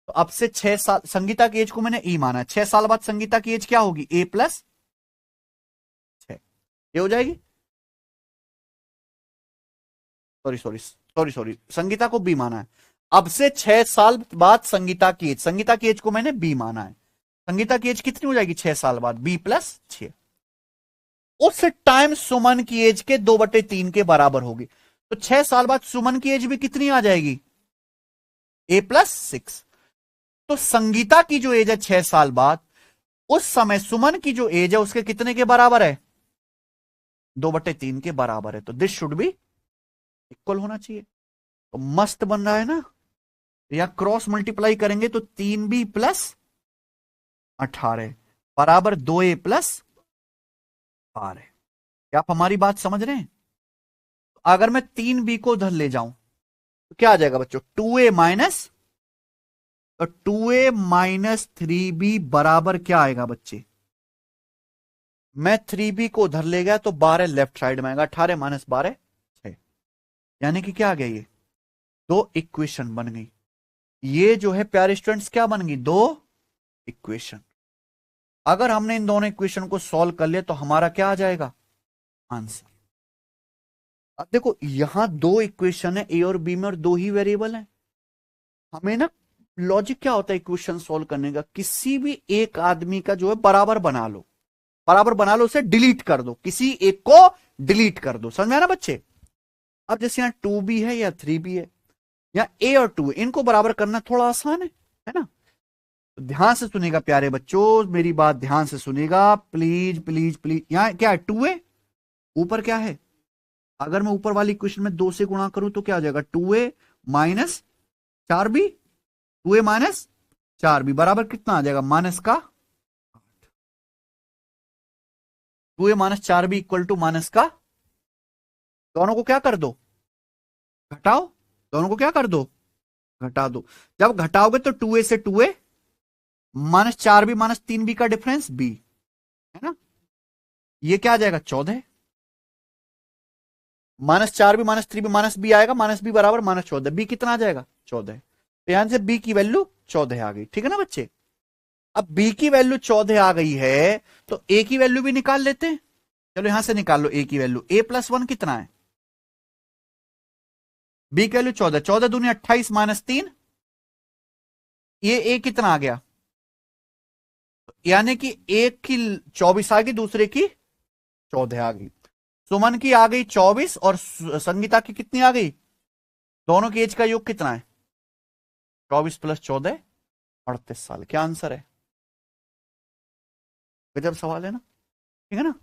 तो अब से 6 साल, संगीता की एज को मैंने ई माना, 6 साल बाद संगीता की एज क्या होगी, A+6 ये हो जाएगी। सॉरी, संगीता को बी माना है। अब से 6 साल बाद संगीता की एज, संगीता की एज को मैंने बी माना है। संगीता की एज कितनी हो जाएगी 6 साल बाद, B+6। उस टाइम सुमन की एज के 2/3 के बराबर होगी। तो 6 साल बाद सुमन की एज भी कितनी आ जाएगी, A+6। तो संगीता की जो एज है 6 साल बाद, उस समय सुमन की जो एज है उसके कितने के बराबर है, 2/3 के बराबर है। तो दिस शुड बी इक्वल होना चाहिए। तो मस्त बन रहा है ना। या क्रॉस मल्टीप्लाई करेंगे तो 3B + 18 बराबर 2A + 12। क्या आप हमारी बात समझ रहे हैं। अगर मैं 3B को उधर ले जाऊं तो क्या आ जाएगा बच्चों, 2A माइनस, तो 2A - 3B बराबर क्या आएगा बच्चे, मैं 3B को उधर ले गया तो 12 लेफ्ट साइड में आएगा, 18 - 12 6। यानी कि क्या आ गया, ये दो इक्वेशन बन गई। ये जो है प्यारे स्टूडेंट्स क्या बन गई, दो इक्वेशन। अगर हमने इन दोनों इक्वेशन को सॉल्व कर लिया तो हमारा क्या आ जाएगा, आंसर। अब देखो यहां दो इक्वेशन है ए और बी में और दो ही वेरिएबल है। हमें ना लॉजिक क्या होता है इक्वेशन सॉल्व करने का, किसी भी एक आदमी का जो है बराबर बना लो, बराबर बना लो, उसे डिलीट कर दो, किसी एक को डिलीट कर दो, समझ में आया ना बच्चे। अब जैसे यहां 2B है या 3B है या A और 2, इनको बराबर करना थोड़ा आसान है ना। तो ध्यान से सुनेगा प्यारे बच्चों, मेरी बात ध्यान से सुनेगा प्लीज प्लीज प्लीज। यहां क्या है, 2A, ऊपर क्या है, अगर मैं ऊपर वाली इक्वेशन में 2 से गुणा करूं तो क्या आ जाएगा, 2A - 4B, 2A - 4B बराबर कितना आ जाएगा, माइनस का 8। 2a minus 4b equal to minus का, दोनों को क्या कर दो, घटाओ, दोनों को क्या कर दो, घटा दो। जब घटाओगे तो 2a से 2a minus 4b minus 3b का डिफरेंस b है ना, ये क्या आ जाएगा 14, minus 4b minus 3b minus b आएगा, माइनस b बराबर माइनस 14, b कितना आ जाएगा 14। तो यहां से b की वैल्यू 14 आ गई, ठीक है ना बच्चे। अब b की वैल्यू 14 आ गई है तो a की वैल्यू भी निकाल लेते हैं। चलो यहां से निकाल लो a की वैल्यू, a प्लस 1 कितना है, b की वैल्यू 14, 14 दूनी 28 माइनस 3, ये a कितना आ गया, यानी कि एक की 24 आ गई, दूसरे की 14 आ गई। सुमन की आ गई 24 और संगीता की कितनी आ गई, दोनों की एज का योग कितना है, 24 प्लस 14 38 साल। क्या आंसर है, गजब सवाल है ना, ठीक है ना।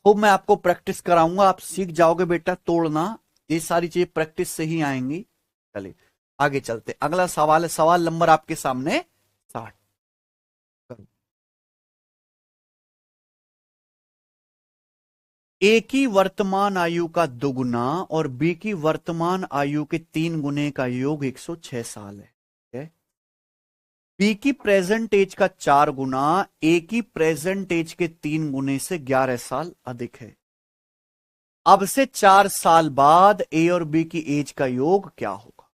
खूब मैं आपको प्रैक्टिस कराऊंगा, आप सीख जाओगे बेटा तोड़ना, ये सारी चीजें प्रैक्टिस से ही आएंगी। चलिए आगे चलते, अगला सवाल है, सवाल नंबर आपके सामने 60। ए की वर्तमान आयु का दुगुना और बी की वर्तमान आयु के 3 गुने का योग 106 साल है। बी की प्रेजेंट एज का 4 गुना ए की प्रेजेंट एज के 3 गुने से 11 साल अधिक है। अब से 4 साल बाद ए और बी की एज का योग क्या होगा,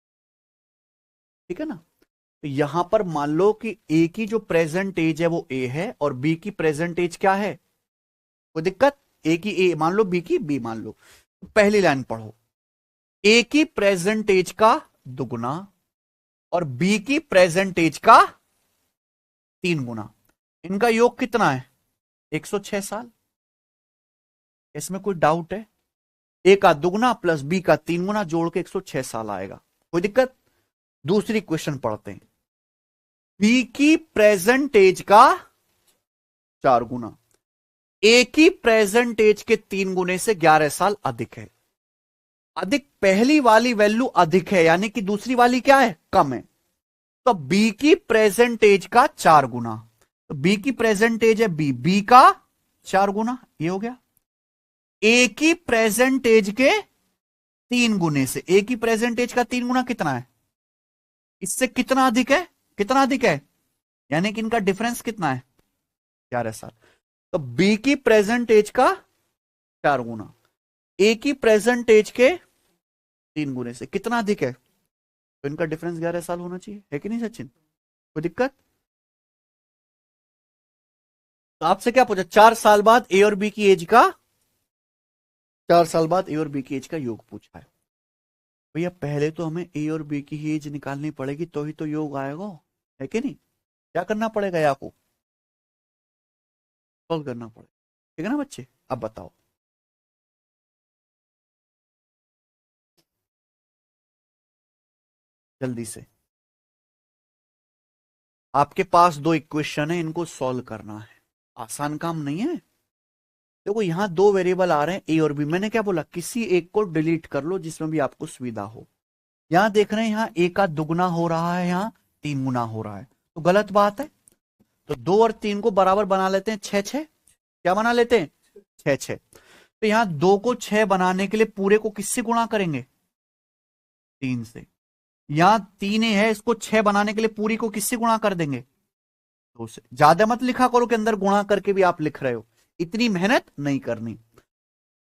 ठीक है ना। तो यहां पर मान लो कि ए की जो प्रेजेंट एज है वो ए है और बी की प्रेजेंट एज क्या है, कोई दिक्कत, ए की ए मान लो, बी की बी मान लो। तो पहली लाइन पढ़ो, ए की प्रेजेंट एज का दुगुना और बी की प्रेजेंट एज का 3 गुना, इनका योग कितना है 106 साल। इसमें कोई डाउट है, ए का दुगुना प्लस बी का 3 गुना जोड़ के 106 साल आएगा, कोई दिक्कत। दूसरी क्वेश्चन पढ़ते हैं, बी की प्रेजेंट एज का 4 गुना ए की प्रेजेंट एज के 3 गुने से 11 साल अधिक है। अधिक पहली वाली वैल्यू अधिक है, यानी कि दूसरी वाली क्या है, कम है। तो बी की प्रेजेंट एज का 4 गुना, तो बी की प्रेजेंट एज है बी का 4 गुना, ये हो गया। ए की प्रेजेंट एज के 3 गुने से, ए की प्रेजेंट एज का 3 गुना कितना है, इससे कितना अधिक है, कितना अधिक है, यानी कि इनका डिफरेंस कितना है 11 साल। तो बी की प्रेजेंट एज का 4 गुना ए की प्रेजेंट एज के 3 गुने से कितना अधिक है, तो इनका डिफरेंस 11 साल होना चाहिए, है कि नहीं सचिन, कोई दिक्कत। तो आपसे क्या पूछा, 4 साल बाद ए और बी की एज का, 4 साल बाद ए और बी की एज का योग पूछा है। भैया पहले तो हमें ए और बी की एज निकालनी पड़ेगी तो ही तो योग आएगा, है कि नहीं। क्या करना पड़ेगा, या को सॉल्व करना पड़ेगा, ठीक है ना बच्चे। अब बताओ, जल्दी से, आपके पास 2 इक्वेशन है, इनको सॉल्व करना है, आसान काम नहीं है। देखो यहां 2 वेरिएबल आ रहे हैं ए और बी, मैंने क्या बोला, किसी एक को डिलीट कर लो जिसमें भी आपको सुविधा हो। यहां देख रहे हैं, यहां ए का दुगुना हो रहा है, यहां 3 गुना हो रहा है, तो गलत बात है। तो 2 और 3 को बराबर बना लेते हैं, 6 6, क्या बना लेते हैं 6 6। तो यहां 2 को 6 बनाने के लिए पूरे को किससे गुणा करेंगे, 3 से। यहां 3 है, इसको 6 बनाने के लिए पूरी को किससे गुणा कर देंगे, 2 से। ज्यादा मत लिखा करो कि अंदर गुणा करके भी आप लिख रहे हो, इतनी मेहनत नहीं करनी।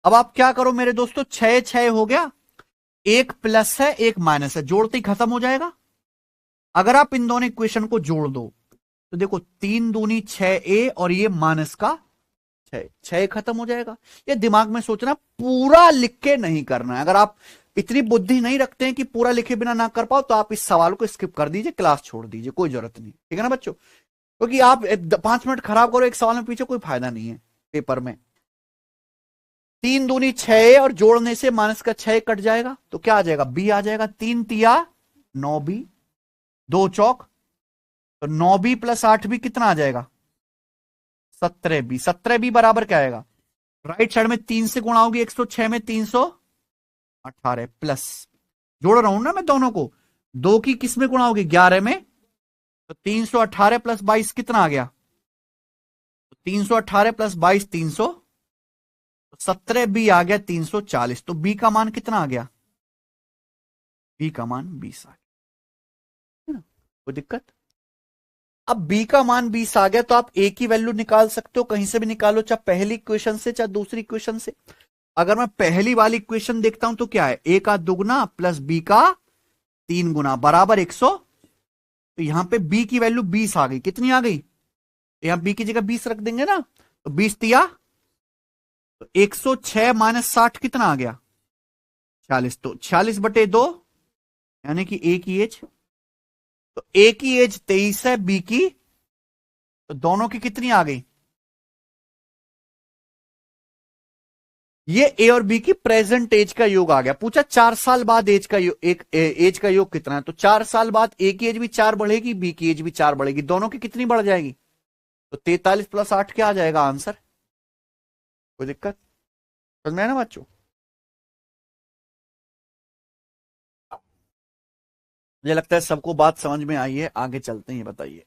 अब आप क्या करो मेरे दोस्तों, 6 6 हो गया, एक प्लस है एक माइनस है, जोड़ते ही खत्म हो जाएगा। अगर आप इन दोनों इक्वेशन को जोड़ दो तो देखो 3 दूनी 6a और ये माइनस का 6 खत्म हो जाएगा। ये दिमाग में सोचना, पूरा लिख के नहीं करना है। अगर आप इतनी बुद्धि नहीं रखते हैं कि पूरा लिखे बिना ना कर पाओ तो आप इस सवाल को स्किप कर दीजिए, क्लास छोड़ दीजिए, कोई जरूरत नहीं, ठीक है ना बच्चों। क्योंकि आप 5 मिनट खराब करो एक सवाल में, पीछे कोई फायदा नहीं है पेपर में। 3 दूनी 6 और जोड़ने से माइनस का 6 कट जाएगा, तो क्या आ जाएगा, बी आ जाएगा। 3 तिया 9b, 2 चौक, तो 9b प्लस 8b कितना आ जाएगा 17b। 17b बराबर क्या आएगा, राइट साइड में 3 से गुणा होगी, 106 में 318 प्लस, जोड़ रहा हूं ना मैं दोनों को, 2 की किस में गुणा होगी 11 में, तो 318 प्लस 22 कितना आ गया 318 प्लस 22 300, 17 बी आ गया 340, तो बी का मान कितना आ गया? बी का मान 20 आ गया, है ना? कोई दिक्कत? अब बी का मान 20 आ गया तो आप ए की वैल्यू निकाल सकते हो, कहीं से भी निकालो, चाहे पहली इक्वेशन से चाहे दूसरी इक्वेशन से। अगर मैं पहली वाली इक्वेशन देखता हूं तो क्या है, ए का दुगना प्लस बी का 3 गुना बराबर 100। तो यहां पे बी की वैल्यू 20 आ गई, कितनी आ गई? यहां बी की जगह 20 रख देंगे ना, तो 20 दिया, तो 106 माइनस 60 कितना आ गया? 46। तो 46/2 यानी कि ए की एज, तो ए की एज 23 है, बी की, तो दोनों की कितनी आ गई? ये ए और बी की प्रेजेंट एज का योग आ गया। पूछा 4 साल बाद एज का योग, एक एज का योग कितना है, तो 4 साल बाद ए की एज भी 4 बढ़ेगी, बी की एज भी 4 बढ़ेगी, दोनों की कितनी बढ़ जाएगी? तो 43 प्लस 8 क्या आ जाएगा आंसर? कोई दिक्कत? समझ में आया ना बच्चों? मुझे लगता है सबको बात समझ में आई है, आगे चलते हैं, बताइए।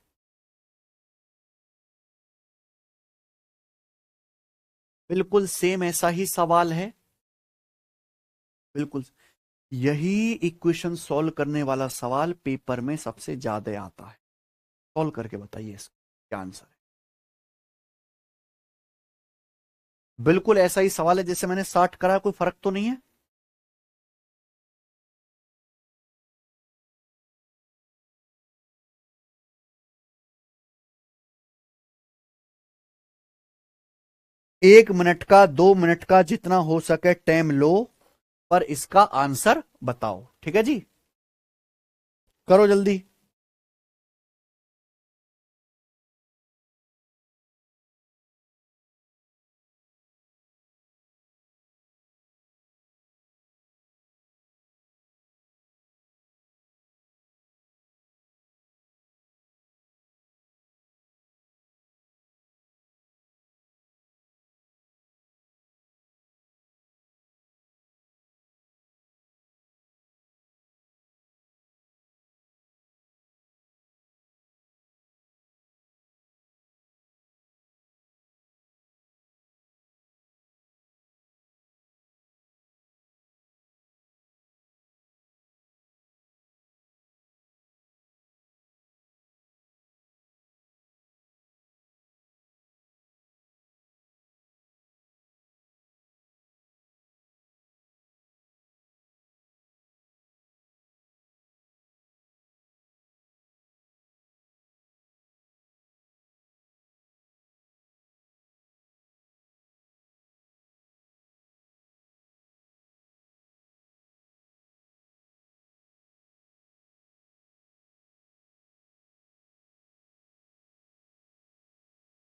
बिल्कुल सेम ऐसा ही सवाल है, बिल्कुल। यही इक्वेशन सॉल्व करने वाला सवाल पेपर में सबसे ज्यादा आता है। सॉल्व करके बताइए इसका क्या आंसर है। बिल्कुल ऐसा ही सवाल है जैसे मैंने 60 करा, कोई फर्क तो नहीं है? एक मिनट का, 2 मिनट का, जितना हो सके टाइम लो, पर इसका आंसर बताओ, ठीक है जी? करो जल्दी।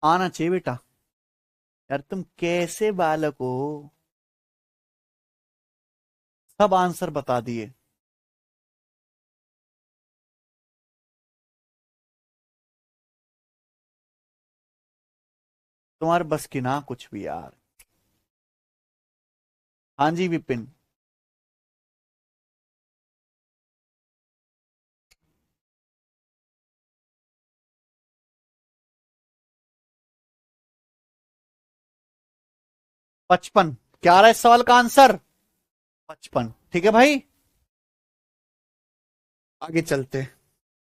आना चाहिए बेटा। यार तुम कैसे बालक हो, सब आंसर बता दिए। तुम्हारे बस की ना कुछ भी यार। हाँ जी विपिन। 55 क्या आ रहा है इस सवाल का आंसर? 55, ठीक है भाई। आगे चलते हैं।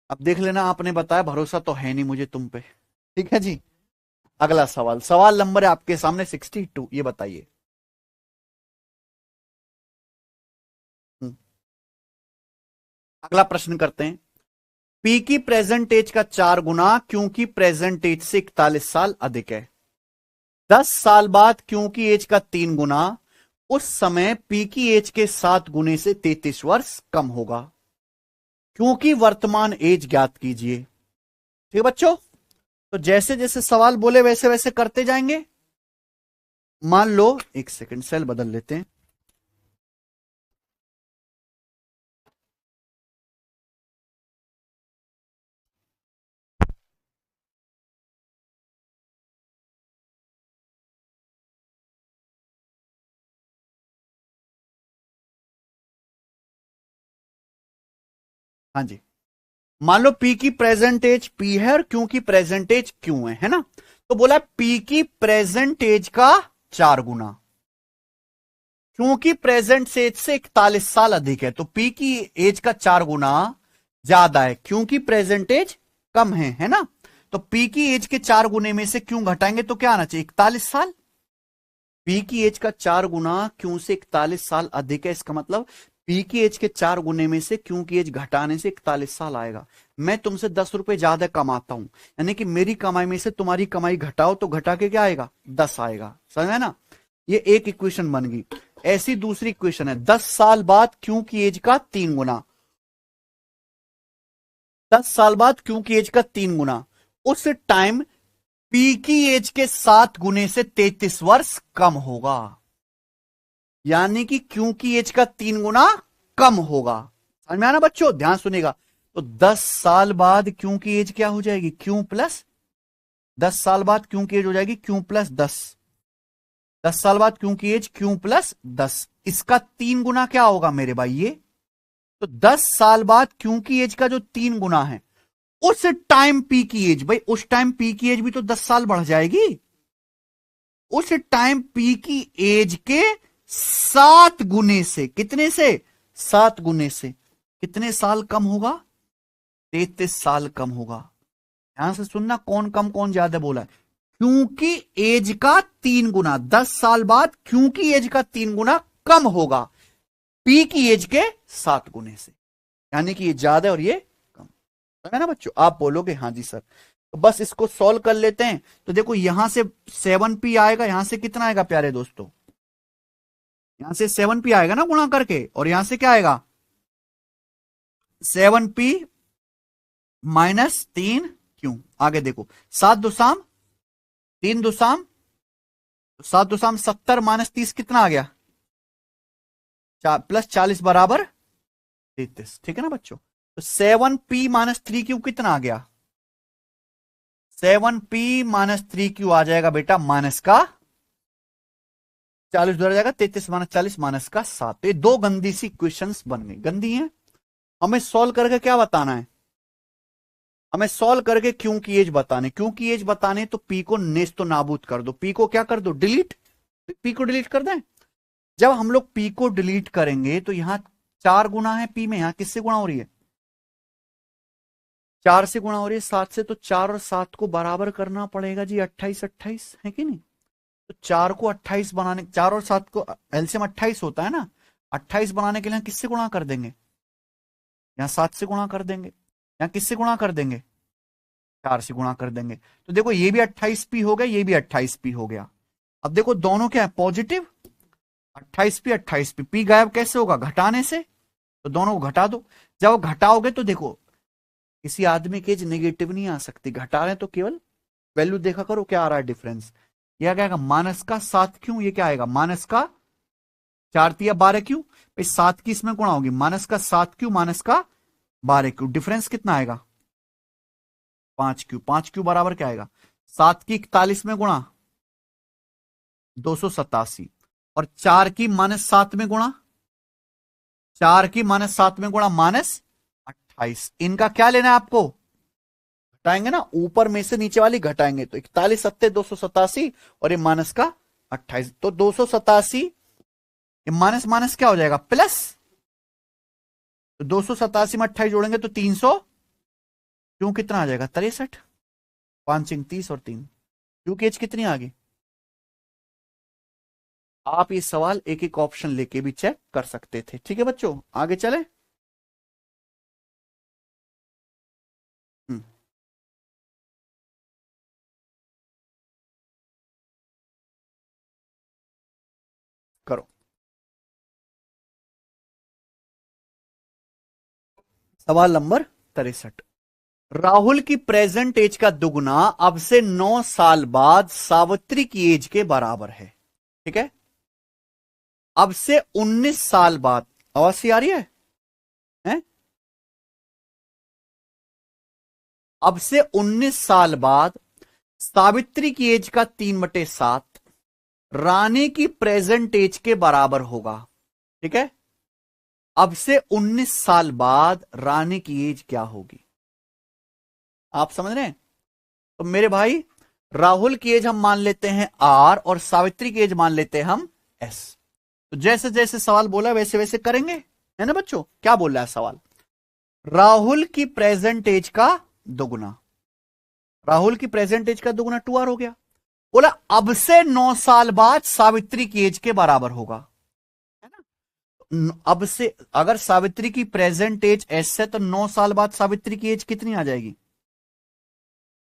अब देख लेना, आपने बताया, भरोसा तो है नहीं मुझे तुम पे, ठीक है जी। अगला सवाल, सवाल नंबर है आपके सामने 62, ये बताइए। हम्म, अगला प्रश्न करते हैं। पी की प्रेजेंट एज का 4 गुना क्योंकि प्रेजेंट एज से 41 साल अधिक है। 10 साल बाद क्योंकि एज का 3 गुना, उस समय पी की एज के 7 गुने से 33 वर्ष कम होगा। क्योंकि वर्तमान एज ज्ञात कीजिए। ठीक है बच्चों, तो जैसे जैसे सवाल बोले वैसे वैसे करते जाएंगे। मान लो, एक सेकंड, सेल बदल लेते हैं। हाँ जी, मान लो पी की प्रेजेंट एज पी है और क्यू की प्रेजेंट एज क्यू है ना? तो बोला पी की प्रेजेंट एज का 4 गुना। क्योंकि प्रेजेंट एज से 41 साल अधिक है तो पी की एज का 4 गुना ज्यादा है, क्योंकि प्रेजेंट एज कम है ना। तो पी की एज के 4 गुने में से क्यों घटाएंगे तो क्या आना चाहिए, 41 साल। पी की एज का 4 गुना क्यों से 41 साल अधिक है, इसका मतलब पी की एज के 4 गुने में से क्यों की एज घटाने से 41 साल आएगा। मैं तुमसे 10 रुपए ज्यादा कमाता हूं, यानी कि मेरी कमाई में से तुम्हारी कमाई घटाओ तो घटा के क्या आएगा, 10 आएगा। समझ में ना, ये एक इक्वेशन बन गई। ऐसी दूसरी इक्वेशन है, 10 साल बाद क्यों की एज का 3 गुना। 10 साल बाद क्यों की एज का 3 गुना, उस टाइम पी की एज के 7 गुने से 33 वर्ष कम होगा, यानी कि क्यों की एज का 3 गुना कम होगा। समझ में आना बच्चों, ध्यान सुनेगा। तो 10 साल बाद क्यों की एज क्या हो जाएगी, क्यों प्लस 10 साल बाद क्यों की एज हो जाएगी क्यों प्लस 10। 10 साल बाद क्यों की एज क्यों प्लस 10, इसका 3 गुना क्या होगा मेरे भाई ये। तो 10 साल बाद क्यों की एज का जो 3 गुना है उस टाइम पी की एज, भाई उस टाइम पी की एज भी तो 10 साल बढ़ जाएगी। उस टाइम पी की एज के 7 गुने से, कितने से 7 गुने से कितने साल कम होगा, 33 साल कम होगा। ध्यान से सुनना, कौन कम कौन ज्यादा बोला है। क्योंकि एज का 3 गुना, 10 साल बाद क्योंकि एज का 3 गुना कम होगा पी की एज के 7 गुने से, यानी कि ये ज्यादा और ये कम है ना बच्चों। आप बोलोगे हाँ जी सर, तो बस इसको सॉल्व कर लेते हैं। तो देखो यहां से 7p आएगा, यहां से कितना आएगा प्यारे दोस्तों, यहां से 7p आएगा ना गुणा करके, और यहां से क्या आएगा 7p माइनस 3 क्यों। आगे देखो 7 दुसाम 3 दुसाम 7 दुसाम 70 माइनस 30 कितना आ गया, प्लस 40 बराबर 33। ठीक है ना बच्चों। तो 7p माइनस 3 क्यू कितना आ गया, 7p माइनस 3 क्यू आ जाएगा बेटा माइनस का 40 उधर जाएगा, 33 माइनस 40 माइनस का 7। तो ये दो गंदी सी क्वेश्चंस बन गई, गंदी हैं। हमें सॉल्व करके क्या बताना है, हमें सॉल्व करके क्यों की एज बताने, क्यों की एज बताने तो पी को नेस्तो नाबूद कर दो, पी को क्या कर दो डिलीट, पी को डिलीट कर दें। जब हम लोग पी को डिलीट करेंगे तो यहां 4 गुना है पी में, यहां किससे गुणा हो रही है 4 से गुणा हो रही है 7 से, तो 4 और 7 को बराबर करना पड़ेगा जी, 28 28 है कि नहीं। तो 4 को 28 बनाने, 4 और 7 को एलसीएम 28 होता है ना, 28 बनाने के लिए किससे गुणा कर देंगे, यहां 7 से गुणा कर देंगे, यहां किससे गुणा कर देंगे 4 से गुणा कर देंगे। तो देखो ये भी 28p हो गया, ये भी 28p हो गया। अब देखो दोनों क्या है पॉजिटिव, 28p 28p, p गायब कैसे होगा घटाने से, तो दोनों को घटा दो। जब घटाओगे तो देखो किसी आदमी की एज नेगेटिव नहीं आ सकती, घटा रहे तो केवल वैल्यू देखा करो क्या आ रहा है डिफरेंस। यह क्या आएगा माइनस का 7 क्यों, ये क्या आएगा माइनस का 4 तिया 12 क्यों, 7 की इसमें गुणा होगी, माइनस का 7 क्यों माइनस का 12 क्यों, डिफरेंस कितना आएगा 5 क्यू, 5 क्यू बराबर क्या आएगा 7 की 41 में गुणा 287, और 4 की माइनस 7 में गुणा, 4 की माइनस 7 में गुणा माइनस 28। इनका क्या लेना है आपको, घटाएंगे ना, ऊपर में से नीचे वाली घटाएंगे, तो 41 सत्ते 287 और ये माइनस का 28, तो 287 ये माइनस माइनस क्या हो जाएगा प्लस, तो 287 में 28 जोड़ेंगे तो 300 क्यों कितना आ जाएगा 63, 5 30 और 3 क्यों की एज कितनी आ गई। आप ये सवाल एक एक ऑप्शन लेके भी चेक कर सकते थे। ठीक है बच्चों, आगे चले। करो सवाल नंबर 63। राहुल की प्रेजेंट एज का दुगुना अब से 9 साल बाद सावित्री की एज के बराबर है। ठीक है, अब से 19 साल बाद, आवाज सी आ रही है, हैं? अब से 19 साल बाद सावित्री की एज का 3/7 रानी की प्रेजेंट एज के बराबर होगा। ठीक है, अब से 19 साल बाद रानी की एज क्या होगी, आप समझ रहे हैं। तो मेरे भाई राहुल की एज हम मान लेते हैं आर और सावित्री की एज मान लेते हैं हम एस। तो जैसे जैसे सवाल बोला वैसे वैसे करेंगे, है ना बच्चों। क्या बोल रहा है सवाल, राहुल की प्रेजेंट एज का दुगुना, राहुल की प्रेजेंट एज का दुगुना 2R हो गया। बोला अब से 9 साल बाद सावित्री की एज के बराबर होगा, है ना। अब से अगर सावित्री की प्रेजेंट एज एस है तो 9 साल बाद सावित्री की एज कितनी आ जाएगी,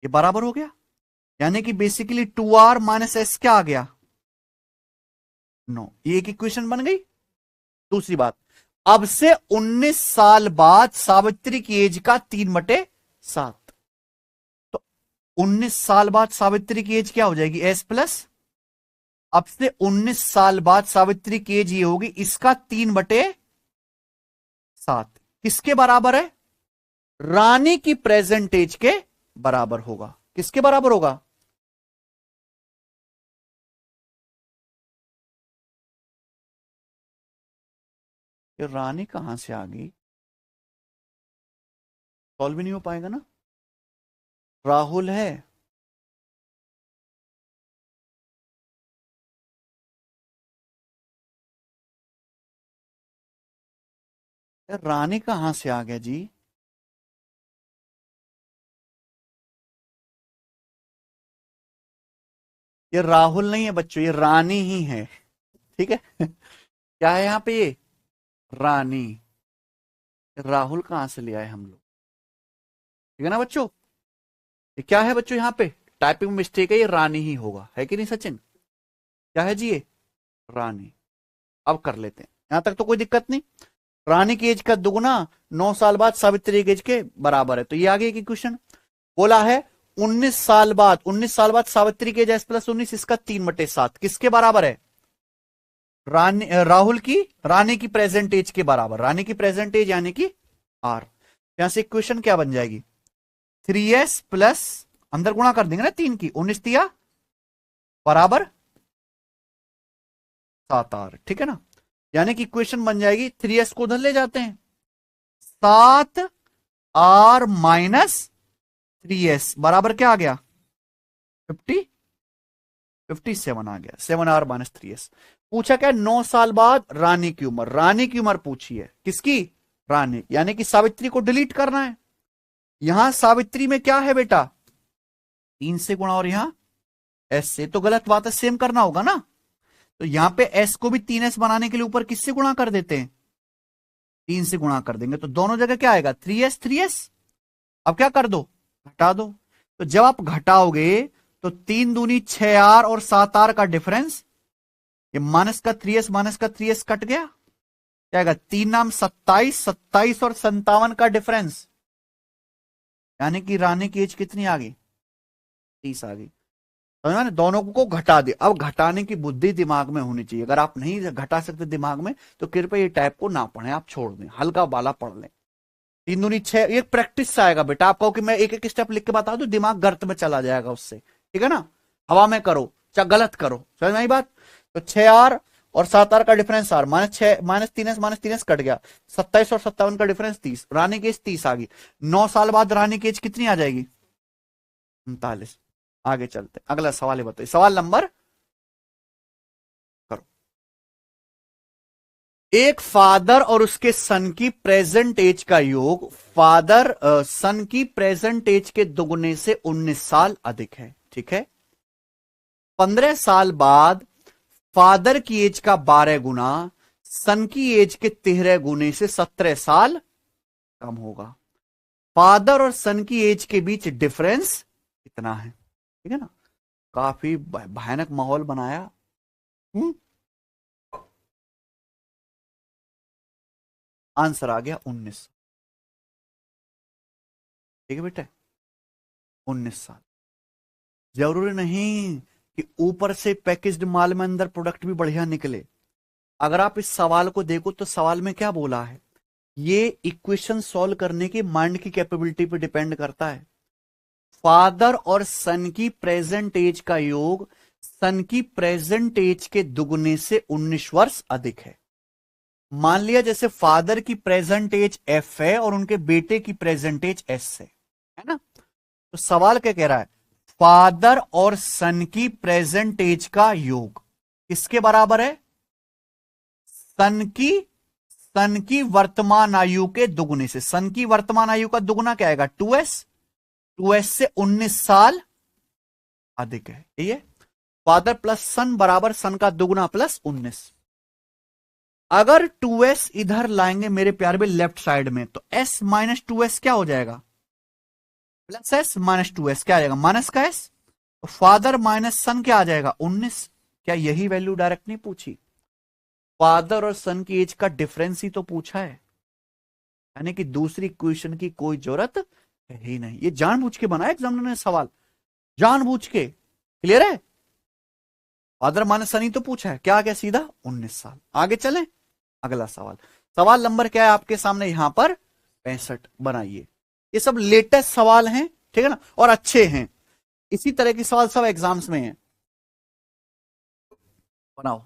ये बराबर हो गया। यानी कि बेसिकली 2R माइनस एस क्या आ गया, 9। ये एक इक्वेशन बन गई। दूसरी बात, अब से 19 साल बाद सावित्री की एज का 3/7। तो 19 साल बाद सावित्री की एज क्या हो जाएगी, एस प्लस, अब से 19 साल बाद सावित्री की एज ये होगी इसका 3/7। किसके बराबर है, रानी की प्रेजेंट एज के बराबर होगा। किसके बराबर होगा, ये रानी कहां से आ गई, सॉल्व भी नहीं हो पाएगा ना। राहुल है, यार रानी कहां से आ गया जी, ये राहुल नहीं है बच्चों, ये रानी ही है, ठीक है। क्या है यहां पे, ये रानी, राहुल कहां से ले आए हम लोग, ठीक है ना बच्चों। ये क्या है बच्चों, यहां पे टाइपिंग मिस्टेक है, ये रानी ही होगा, है कि नहीं सचिन। क्या है जी, ये रानी। अब कर लेते हैं, यहां तक तो कोई दिक्कत नहीं। रानी की एज का दुगुना 9 साल बाद सावित्री की एज के बराबर है, तो ये आगे की क्वेश्चन बोला है 19 साल बाद, 19 साल बाद सावित्री की एज एस प्लस 19, इसका 3/7 किसके बराबर है, रानी राहुल की, रानी की प्रेजेंट एज के बराबर, रानी की प्रेजेंट एज यानी कि आर। यहां से इक्वेशन क्या बन जाएगी, 3s प्लस, अंदर गुणा कर देंगे ना 3 की, 19 दिया बराबर 7R, ठीक है ना। यानी कि इक्वेशन बन जाएगी, 3s को उधर ले जाते हैं, 7R माइनस 3s बराबर क्या आ गया, 57 आ गया, 7R माइनस 3s। पूछा क्या, 9 साल बाद रानी की उम्र, रानी की उम्र पूछी है, किसकी, रानी, यानी कि सावित्री को डिलीट करना है। यहां सावित्री में क्या है बेटा, 3 से गुणा, और यहां एस से, तो गलत बात है, सेम करना होगा ना। तो यहां पे एस को भी 3s बनाने के लिए ऊपर किससे गुणा कर देते हैं, 3 से गुणा कर देंगे, तो दोनों जगह क्या आएगा, 3s 3s। अब क्या कर दो, घटा दो। तो जब आप घटाओगे तो 3 दूनी 6R और 7R का डिफरेंस, ये माइनस का 3s माइनस का 3s कट गया, क्या आएगा, 3 नाम 27, 27 और 57 का डिफरेंस, यानी कि रानी की एज कितनी आ गई, 30 आ गई। समझ में, दोनों को घटा दे। अब घटाने की बुद्धि दिमाग में होनी चाहिए, अगर आप नहीं घटा सकते दिमाग में तो कृपया ये टाइप को ना पढ़ें, आप छोड़ दें, हल्का बाला पढ़ लें। 3 दूनी 6, ये प्रैक्टिस से आएगा बेटा। आप कहो कि मैं एक एक स्टेप लिख के बता दूं, दिमाग गर्त में चला जाएगा उससे, ठीक है ना। हवा में करो चाहे गलत करो, समझ में आई बात। तो 6R और 7R का difference are, minus 3s cut गया, 27 और 57 का डिफरेंस 30, रानी की एज 30 आ गई। 9 साल बाद रानी की एज कितनी आ जाएगी, 39। आगे चलते, अगला सवाल है, बताइए सवाल नंबर करो। एक फादर और उसके सन की प्रेजेंट एज का योग फादर सन की प्रेजेंट एज के दुगुने से 19 साल अधिक है, ठीक है। 15 साल बाद फादर की एज का 12 गुना सन की एज के 13 गुने से 17 साल कम होगा। फादर और सन की एज के बीच डिफरेंस कितना है, ठीक है ना। काफी भयानक माहौल बनाया। आंसर आ गया 19, ठीक है बेटा, 19 साल। जरूरी नहीं कि ऊपर से पैकेज्ड माल में अंदर प्रोडक्ट भी बढ़िया निकले। अगर आप इस सवाल को देखो तो सवाल में क्या बोला है, ये इक्वेशन सॉल्व करने की माइंड की कैपेबिलिटी पे डिपेंड करता है। फादर और सन की प्रेजेंट एज का योग सन की प्रेजेंट एज के दुगने से 19 वर्ष अधिक है। मान लिया जैसे फादर की प्रेजेंट एज एफ है और उनके बेटे की प्रेजेंट एज एस है ना। तो सवाल क्या कह रहा है, फादर और सन की प्रेजेंट एज का योग किसके बराबर है? सन की वर्तमान आयु के दुगुने से। सन की वर्तमान आयु का दुगुना क्या आएगा? 2s। 2s से 19 साल अधिक है। ये फादर प्लस सन बराबर सन का दुगुना प्लस 19। अगर 2s इधर लाएंगे मेरे प्यारे भाई लेफ्ट साइड में, तो s माइनस 2s क्या हो जाएगा? प्लस s माइनस 2s क्या आ जाएगा? माइनस का s। तो फादर माइनस सन क्या आ जाएगा? 19। क्या यही वैल्यू डायरेक्ट नहीं पूछी? फादर और सन की एज का डिफरेंस ही तो पूछा है, यानी कि दूसरी क्वेश्चन की कोई जरूरत है ही नहीं। ये जानबूझ के बनाया एग्जामिनर ने सवाल, जानबूझ के। क्लियर है? फादर माइनस सन ही तो पूछा है, क्या आ गया सीधा? 19 साल। आगे चलें, अगला सवाल। सवाल नंबर क्या है आपके सामने यहां पर? 65 बनाइए। ये सब लेटेस्ट सवाल हैं, ठीक है ना, और अच्छे हैं। इसी तरह के सवाल सब एग्जाम्स में हैं। बनाओ।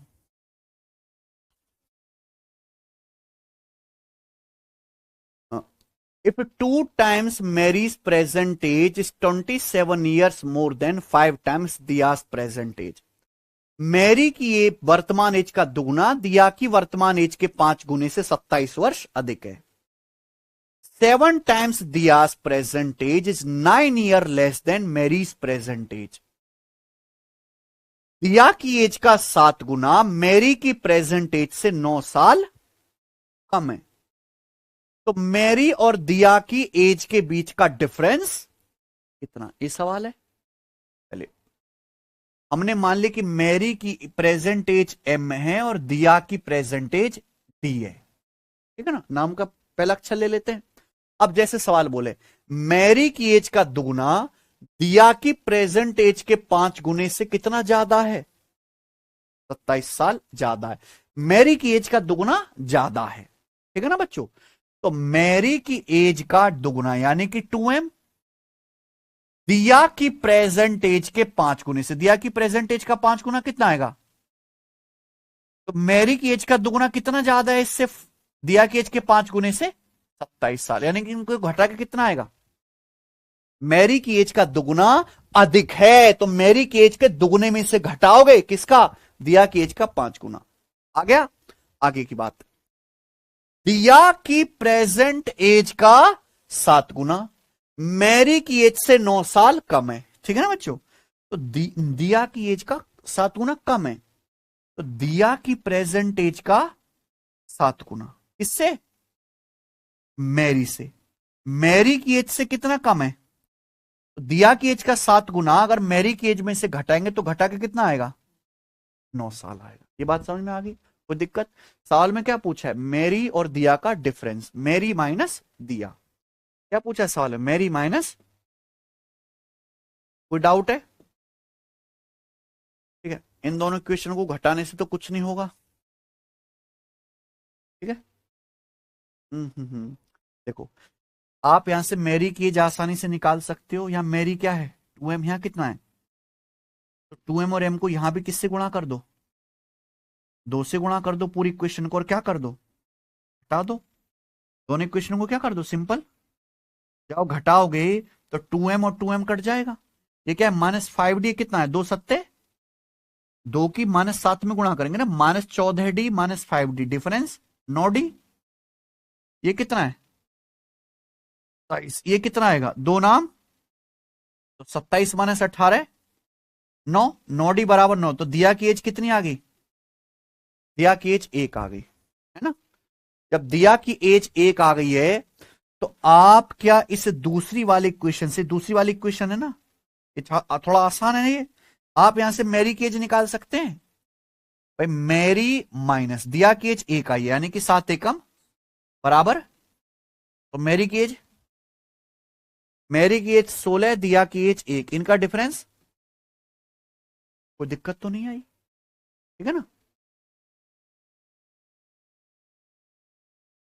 If 2 times Mary's present age is 27 years more than 5 times Dia's present age, Mary की ये वर्तमान एज का दुगुना दिया की वर्तमान एज के 5 गुने से 27 वर्ष अधिक है। 7 times Dia's present age is 9 years less than Mary's present age, दिया की एज का 7 गुना मैरी की प्रेजेंट एज से 9 साल कम है। तो मैरी और दिया की एज के बीच का डिफरेंस कितना? ये सवाल है। पहले हमने मान लिया कि मैरी की प्रेजेंट एज m है और दिया की प्रेजेंट एज d है, ठीक है ना। नाम का पहला अक्षर ले लेते हैं। अब जैसे सवाल बोले मैरी की एज का दुगुना दिया की प्रेजेंट एज के 5 गुने से कितना ज्यादा है? 27 साल ज्यादा है। मैरी की एज का दुगुना ज्यादा है, ठीक है ना बच्चों। तो मैरी की एज का दुगुना यानी कि 2m, दिया की प्रेजेंट एज के 5 गुने से। दिया की प्रेजेंट एज का 5 गुना कितना आएगा? तो मैरी की एज का दुगुना कितना ज्यादा है इससे? दिया की एज के 5 गुने से 27 साल, यानी कि इनको घटा के कितना आएगा? मैरी की एज का दुगुना अधिक है, तो मैरी की एज के दुगुने में से घटाओगे किसका? दिया की एज का 5 गुना। आ गया? आगे की बात, दिया की प्रेजेंट एज का 7 गुना मैरी की एज से 9 साल कम है, ठीक है ना बच्चों। तो दिया की एज का 7 गुना कम है, तो दिया की प्रेजेंट एज का 7 गुना किससे? मैरी से। मैरी की एज से कितना कम है? तो दिया की एज का 7 गुना अगर मैरी की एज में से घटाएंगे तो घटा के कितना आएगा? 9 साल आएगा। ये बात समझ में आ गई? कोई दिक्कत? सवाल में क्या पूछा है? मैरी और दिया का डिफरेंस, मैरी माइनस दिया। क्या पूछा है सवाल में? Mary minus. कोई डाउट है? ठीक है, इन दोनों इक्वेशन को घटाने से तो कुछ नहीं होगा, ठीक है। देखो, आप यहां से मैरी की एज आसानी से निकाल सकते हो। यहां मैरी क्या है? 2m। यहां कितना है? तो 2m और m को यहां भी किससे गुणा कर दो? 2 से गुणा कर दो पूरी इक्वेशन को, और क्या कर दो? घटा दो। दोनों इक्वेशन को क्या कर दो? सिंपल। जाओ घटाओगे तो 2m और 2m कट जाएगा। ये क्या है? -5d। कितना है? 2 सत्ते 2 की -7 में गुणा करेंगे ना, -14d -5d, डिफरेंस 9d। ये कितना है? 27। ये कितना आएगा? 2 नाम, तो 27 -18 9। 9d बराबर 9। तो दिया की एज कितनी आ गई? दिया की एज 1 आ गई, है ना। जब दिया की एज 1 आ गई है, तो आप क्या इस दूसरी वाली इक्वेशन से, दूसरी वाली इक्वेशन है ना, ये थोड़ा आसान है ना ये, आप यहां से मैरी की एज निकाल सकते हैं। भाई मैरी माइनस दिया की एज 1 आई है, यानी कि 7 एकम बराबर। तो मैरी की एज 16, दिया की एज 1, इनका डिफरेंस। कोई दिक्कत तो नहीं आई? ठीक है ना।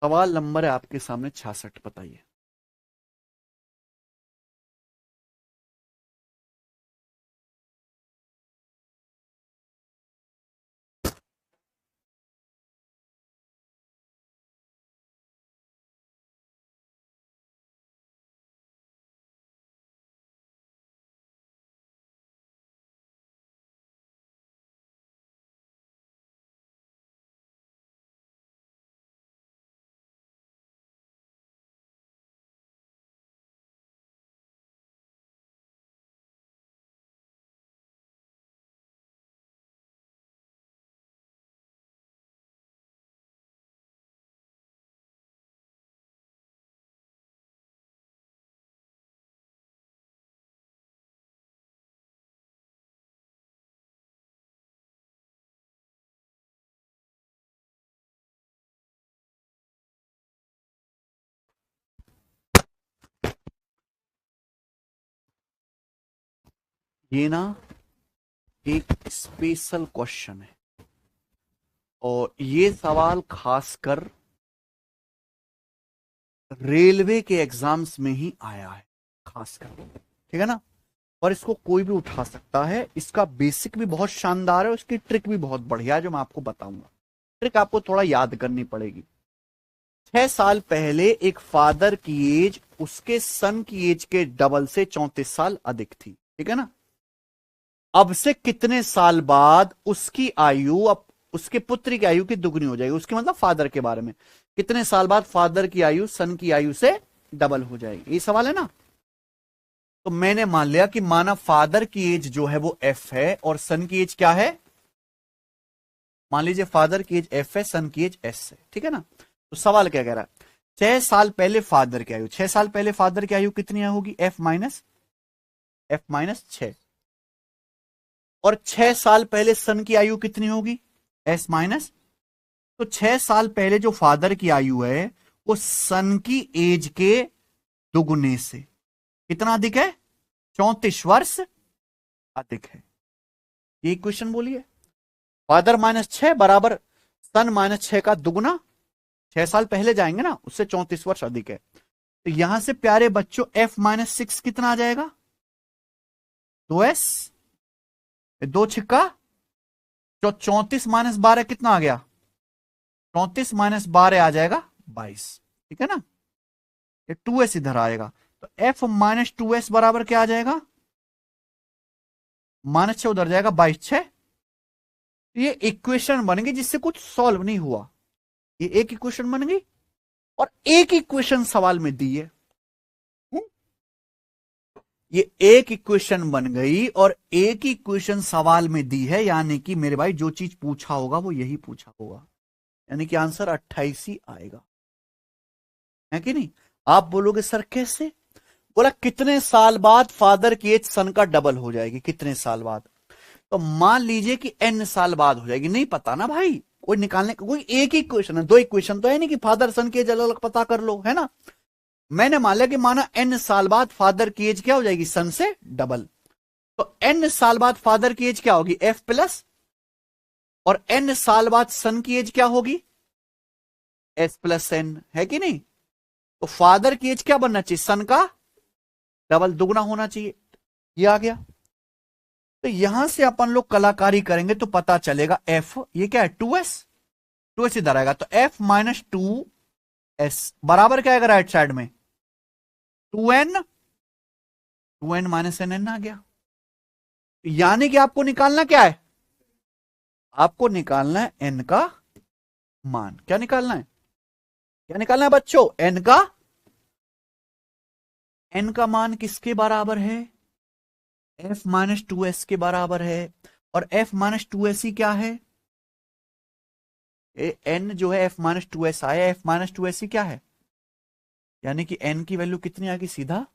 सवाल नंबर है आपके सामने 66, बताइए। ये ना एक स्पेशल क्वेश्चन है और ये सवाल खासकर रेलवे के एग्जाम्स में ही आया है खासकर, ठीक है ना। और इसको कोई भी उठा सकता है, इसका बेसिक भी बहुत शानदार है, उसकी ट्रिक भी बहुत बढ़िया है जो मैं आपको बताऊंगा। ट्रिक आपको थोड़ा याद करनी पड़ेगी। 6 साल पहले एक फादर की एज उसके सन की एज के डबल से 34 साल अधिक थी, ठीक है ना। अब से कितने साल बाद उसकी आयु अब उसके पुत्र की आयु की दुगनी हो जाएगी, उसके मतलब फादर के बारे में, कितने साल बाद फादर की आयु सन की आयु से डबल हो जाएगी, ये सवाल है ना। तो मैंने मान लिया कि माना फादर की एज जो है वो एफ है और सन की एज क्या है, मान लीजिए फादर की एज एफ है, सन की एज एस है, ठीक है ना। तो सवाल क्या कह रहा है, 6 साल पहले फादर की आयु, 6 साल पहले फादर की आयु कितनी होगी, एफ माइनस 6, और 6 साल पहले सन की आयु कितनी होगी, एस माइनस। तो 6 साल पहले जो फादर की आयु है वो सन की एज के दुगुने से कितना अधिक है, 34 वर्ष अधिक है। ये इक्वेशन बोलिए, फादर माइनस 6 बराबर सन माइनस 6 का दुगुना, 6 साल पहले जाएंगे ना, उससे 34 वर्ष अधिक है। तो यहां से प्यारे बच्चों एफ माइनस 6 कितना आ जाएगा, 2s, 2 छिक्का 34 माइनस 12 कितना आ गया, 34 माइनस 12 आ जाएगा 22, ठीक है ना। ये 2s इधर आएगा, तो f माइनस 2s बराबर क्या आ जाएगा, माइनस 6 उधर जाएगा, 22 6। ये इक्वेशन बन गई जिससे कुछ सॉल्व नहीं हुआ, ये एक इक्वेशन बन गई और एक इक्वेशन सवाल में दी है। ये एक इक्वेशन बन गई और एक इक्वेशन सवाल में दी है, यानी कि मेरे भाई जो चीज पूछा होगा वो यही पूछा होगा, यानी कि आंसर 28 ही आएगा, है कि नहीं। आप बोलोगे सर कैसे, बोला कितने साल बाद फादर की एज सन का डबल हो जाएगी, कितने साल बाद। तो मान लीजिए कि n साल बाद हो जाएगी, नहीं पता ना भाई, कोई निकालने का कोई एक ही इक्वेशन है, 2 इक्वेशन तो है नहीं कि फादर सन की एज अलग अलग पता कर लो, है ना। मैंने मान लिया कि माना n साल बाद फादर की एज क्या हो जाएगी, सन से डबल। तो n साल बाद फादर की एज क्या होगी, f प्लस, और n साल बाद सन की एज क्या होगी, s प्लस n, है कि नहीं। तो फादर की एज क्या बनना चाहिए, सन का डबल, दुगना होना चाहिए, ये आ गया। तो यहां से अपन लोग कलाकारी करेंगे तो पता चलेगा f, ये क्या है 2s इधर आएगा, तो f माइनस 2s बराबर क्या आएगा राइट साइड में, 2n माइनस n आ गया। यानी कि आपको निकालना क्या है, आपको निकालना है n का मान, क्या निकालना है, क्या निकालना है बच्चों, n का मान किसके बराबर है, f माइनस 2s के बराबर है, और f माइनस 2s ही क्या है, n जो है f माइनस 2s आया, f माइनस 2s ही क्या है, यानी कि n की वैल्यू कितनी आ गई, सीधा,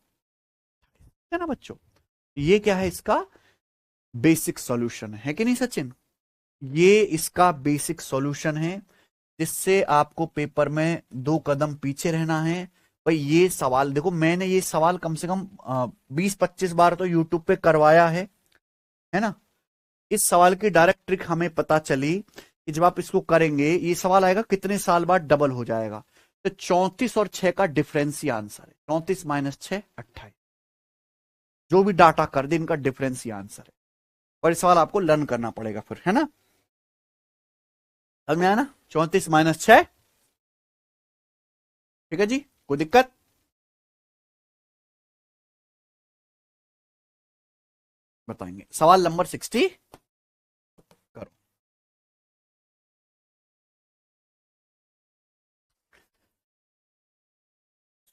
है ना बच्चों। ये क्या है, इसका बेसिक सॉल्यूशन है कि नहीं सचिन, ये इसका बेसिक सॉल्यूशन है, जिससे आपको पेपर में 2 कदम पीछे रहना है। भाई ये सवाल देखो, मैंने ये सवाल कम से कम 20-25 बार तो यूट्यूब पे करवाया है ना। इस सवाल की डायरेक्ट ट्रिक हमें पता चली कि जब आप इसको करेंगे, ये सवाल आएगा कितने साल बाद डबल हो जाएगा, तो 34 और 6 का डिफरेंस ही आंसर है, 34 माइनस 6 28, जो भी डाटा कर दे इनका डिफरेंस ही आंसर है। और इस सवाल आपको लर्न करना पड़ेगा फिर, है ना, समझ में आया ना, 34 माइनस 6, ठीक है जी, कोई दिक्कत, बताएंगे। सवाल नंबर 60 करो।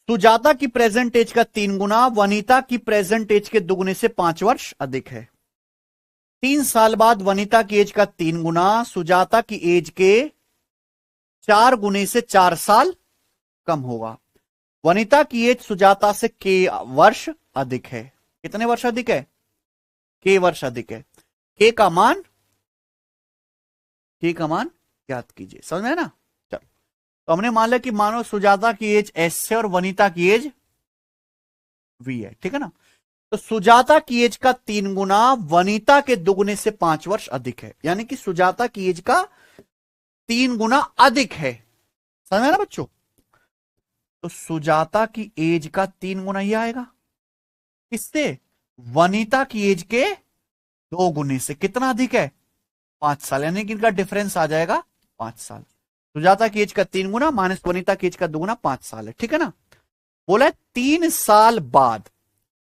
सुजाता की प्रेजेंट एज का 3 गुना वनीता की प्रेजेंट एज के दुगने से 5 वर्ष अधिक है। 3 साल बाद वनीता की एज का 3 गुना सुजाता की एज के 4 गुने से 4 साल कम होगा। वनीता की एज सुजाता से के वर्ष अधिक है, कितने वर्ष अधिक है, के वर्ष अधिक है। के का मान ज्ञात कीजिए, समझ में है ना। चलो, तो हमने मान लिया कि मानो सुजाता की एज एस है और वनीता की एज वी है, ठीक है ना। तो सुजाता की एज का 3 गुना वनीता के दुगने से 5 वर्ष अधिक है, यानी कि सुजाता की एज का 3 गुना अधिक है। समझ में ना बच्चों? तो सुजाता की एज का 3 गुना ही आएगा किससे? वनीता की एज के 2 गुने से। कितना अधिक है? 5 साल, यानी कि इनका डिफरेंस आ जाएगा 5 साल। सुजाता की एज का 3 गुना माइनस वनीता की एज का 2 गुना 5 साल है। ठीक है ना? बोला 3 साल बाद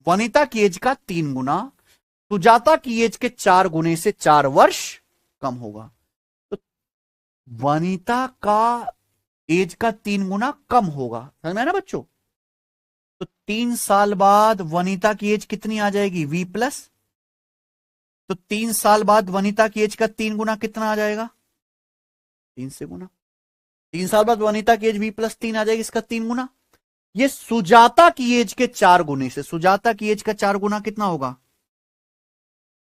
वनीता की एज का 3 गुना सुजाता की एज के 4 गुने से 4 वर्ष कम होगा। तो वनीता का एज का 3 गुना कम होगा। समझ में ना बच्चों? तो 3 साल बाद वनीता की एज कितनी आ जाएगी? V plus. तो 3 साल बाद वनीता की एज का 3 गुना कितना आ जाएगा? 3 से गुना। 3 साल बाद वनीता की एज V प्लस 3 आ जाएगी, इसका 3 गुना। ये सुजाता की एज के 4 गुने से। सुजाता की एज का 4 गुना कितना होगा?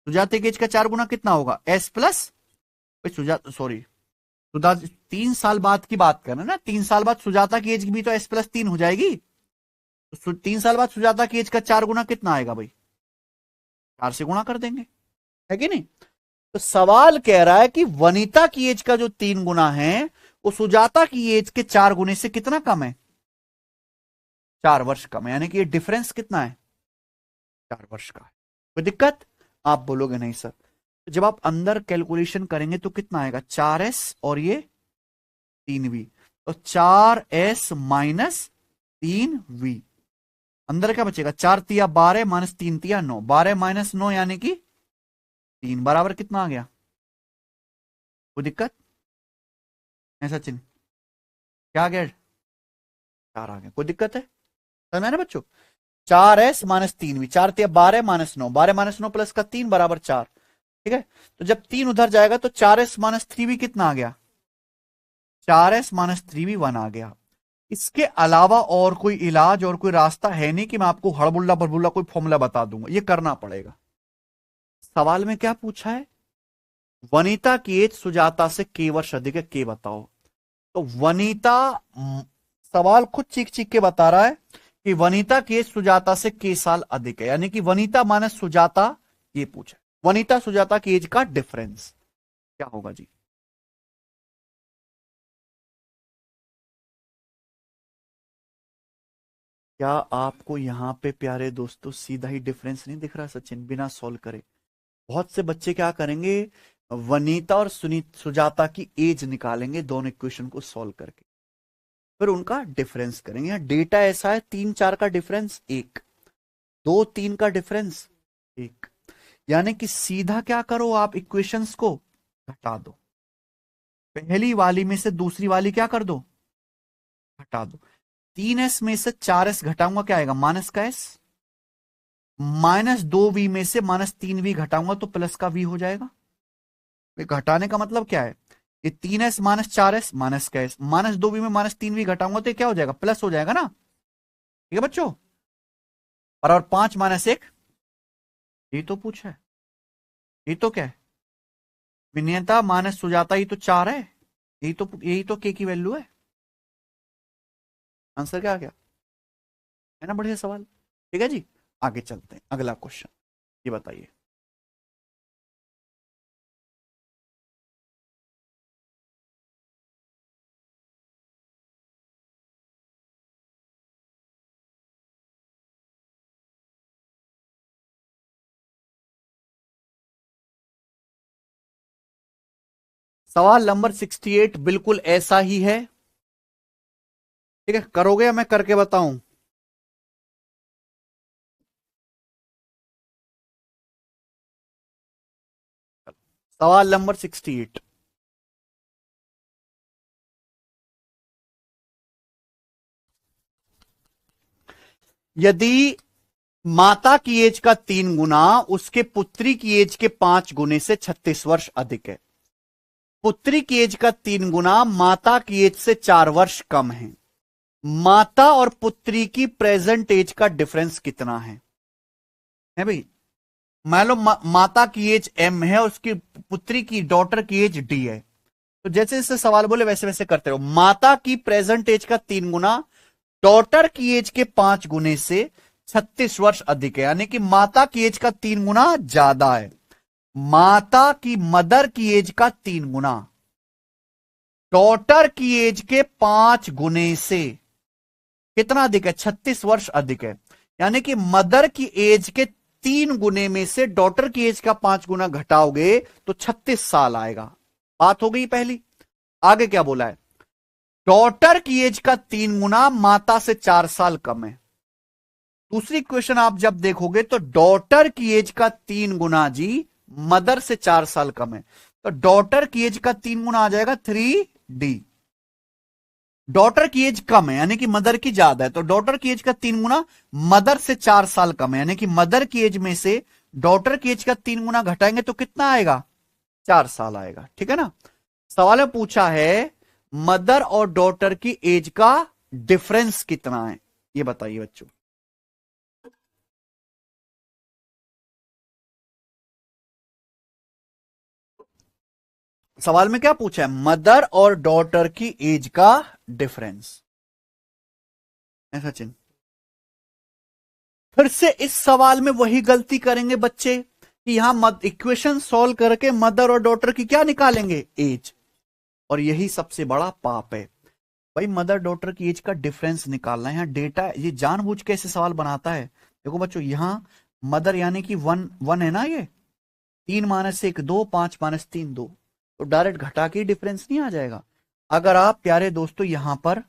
सुजाता की एज का 4 गुना कितना होगा? S प्लस, सुजाता सॉरी 3 साल बाद की बात कर रहे हैं ना। 3 साल बाद सुजाता की एज भी तो S प्लस 3 हो जाएगी। तो 3 साल बाद सुजाता की एज का 4 गुना कितना आएगा भाई? 4 से गुना कर देंगे, है कि नहीं? तो सवाल कह रहा है कि वनीता की एज का जो 3 गुना है वो सुजाता की एज के 4 गुने से कितना कम है? 4 वर्ष कम है, यानी कि ये डिफरेंस कितना है? 4 वर्ष का है। कोई दिक्कत? आप बोलोगे नहीं सर। तो जब आप अंदर कैलकुलेशन करेंगे तो कितना आएगा? 4s और ये 3v, तो 4s माइनस 3v। अंदर क्या बचेगा? 4 तिया 12 माइनस 3 तिया 9, 12 माइनस 9 यानी कि 3 बराबर कितना आ गया? कोई दिक्कत? ऐसा चिन्ह क्या आ गया? 4 आ गया। कोई दिक्कत है? समझ में ना बच्चों? 4s माइनस 3v, 4 तिया 12 माइनस 9, 12 माइनस 9 प्लस का 3 बराबर 4। ठीक है? तो जब 3 उधर जाएगा तो 4s माइनस 3v कितना आ गया? 4s माइनस 3v 1 आ गया। इसके अलावा और कोई इलाज और कोई रास्ता है नहीं कि मैं आपको हड़बुल्ला बड़बुल्ला कोई फॉर्मूला बता दूंगा, ये करना पड़ेगा। सवाल में क्या पूछा है? वनीता की एज सुजाता से के वर्ष अधिक है, के बताओ। तो वनीता, सवाल खुद चीख चीख के बता रहा है कि वनीता की एज सुजाता से के साल अधिक है, यानी कि वनीता माइनस सुजाता, ये पूछा। वनीता सुजाता की एज का डिफरेंस क्या होगा जी? क्या आपको यहां पे प्यारे दोस्तों सीधा ही डिफरेंस नहीं दिख रहा सचिन, बिना सॉल्व करे? बहुत से बच्चे क्या करेंगे, वनीता और सुजाता की एज निकालेंगे दोनों इक्वेशन को सॉल्व करके, फिर उनका डिफरेंस करेंगे। यहाँ डेटा ऐसा है 3 4 का डिफरेंस 1, 2 3 का डिफरेंस 1, यानी कि सीधा क्या करो आप इक्वेशंस को घटा दो। पहली वाली में से दूसरी वाली क्या कर दो? घटा दो। 3s में से 4s घटाऊंगा, क्या आएगा? माइनस का s। माइनस 2v में से माइनस 3v घटाऊंगा तो प्लस का v हो जाएगा। घटाने का मतलब क्या है? ये 3s माइनस 4s माइनस का s, माइनस 2v में माइनस 3v घटाऊंगा तो ये क्या हो जाएगा? प्लस हो जाएगा ना। ठीक है बच्चों? बराबर 5 माइनस 1, ये तो पूछा है। ये तो क्या है? विनीता माइनस सुजाता, ये तो 4 है। यही तो के की वैल्यू है। आंसर क्या आ गया? है ना बढ़िया सवाल। ठीक है जी, आगे चलते हैं। अगला क्वेश्चन ये बताइए। सवाल नंबर 68 बिल्कुल ऐसा ही है। ठीक है, करोगे या मैं करके बताऊं? सवाल नंबर 68, यदि माता की एज का 3 गुना उसके पुत्री की एज के 5 गुने से 36 वर्ष अधिक है, पुत्री की एज का 3 गुना माता की एज से 4 वर्ष कम है, माता और पुत्री की प्रेजेंट एज का डिफरेंस कितना है भाई? मान लो माता की एज m है, उसकी पुत्री की डॉटर की एज d है। तो जैसे जैसे सवाल बोले वैसे वैसे करते रहो। माता की प्रेजेंट एज का 3 गुना डॉटर की एज के 5 गुने से 36 वर्ष अधिक है, यानी कि माता की एज का 3 गुना ज्यादा है। माता की मदर की एज का 3 गुना, डॉटर की एज के 5 गुने से कितना अधिक है? 36 वर्ष अधिक है। यानी कि मदर की एज के 3 गुने में से डॉटर की एज का 5 गुना घटाओगे तो 36 साल आएगा। बात हो गई पहली। आगे क्या बोला है? डॉटर की एज का 3 गुना माता से 4 साल कम है। दूसरी क्वेश्चन आप जब देखोगे तो डॉटर की एज का 3 गुना जी मदर से 4 साल कम है, तो डॉटर की एज का 3 गुना आ जाएगा 3D। डॉटर की एज कम है यानी कि मदर की ज्यादा है, तो डॉटर की एज का 3 गुना मदर से 4 साल कम है, यानी कि मदर की एज में से डॉटर की एज का 3 गुना घटाएंगे तो कितना आएगा? 4 साल आएगा। ठीक है ना। सवाल में पूछा है मदर और डॉटर की एज का डिफरेंस कितना है, ये बताइए बच्चों। सवाल में क्या पूछा है? मदर और डॉटर की एज का डिफरेंस है सचिन। फिर से इस सवाल में वही गलती करेंगे बच्चे कि यहां इक्वेशन सॉल्व करके मदर और डॉटर की क्या निकालेंगे? एज। और यही सबसे बड़ा पाप है भाई, मदर डॉटर की एज का डिफरेंस निकालना है। यहां डेटा ये जानबूझ के ऐसे सवाल बनाता है। देखो बच्चों, यहां मदर यानी कि 1 है ना, ये 3 - 1 2, 5 - 3 2, तो डायरेक्ट घटा के डिफरेंस नहीं आ जाएगा। अगर आप प्यारे दोस्तों यहां पर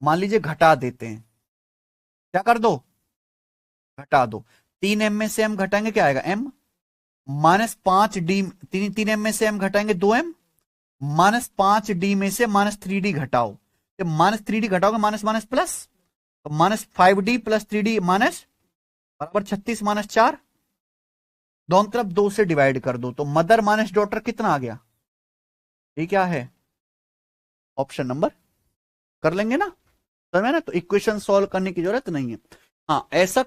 मान लीजिए घटा देते हैं, क्या कर दो? घटा दो। 3M में से M घटाएंगे क्या आएगा? M -5D। 3M में से M घटाएंगे 2M, -5D में से -3D घटाओ। जब -3D घटाओगे माइनस माइनस प्लस, तो -5D + 3D माइनस बराबर 36 - 4, दोनों तरफ 2 से डिवाइड कर दो, तो मदर माइनस डॉटर कितना आ गया? ये क्या है? Option number. कर लेंगे ना, समझ ना। तो इक्वेशन सॉल्व करने की जरूरत नहीं है। हाँ, ऐसा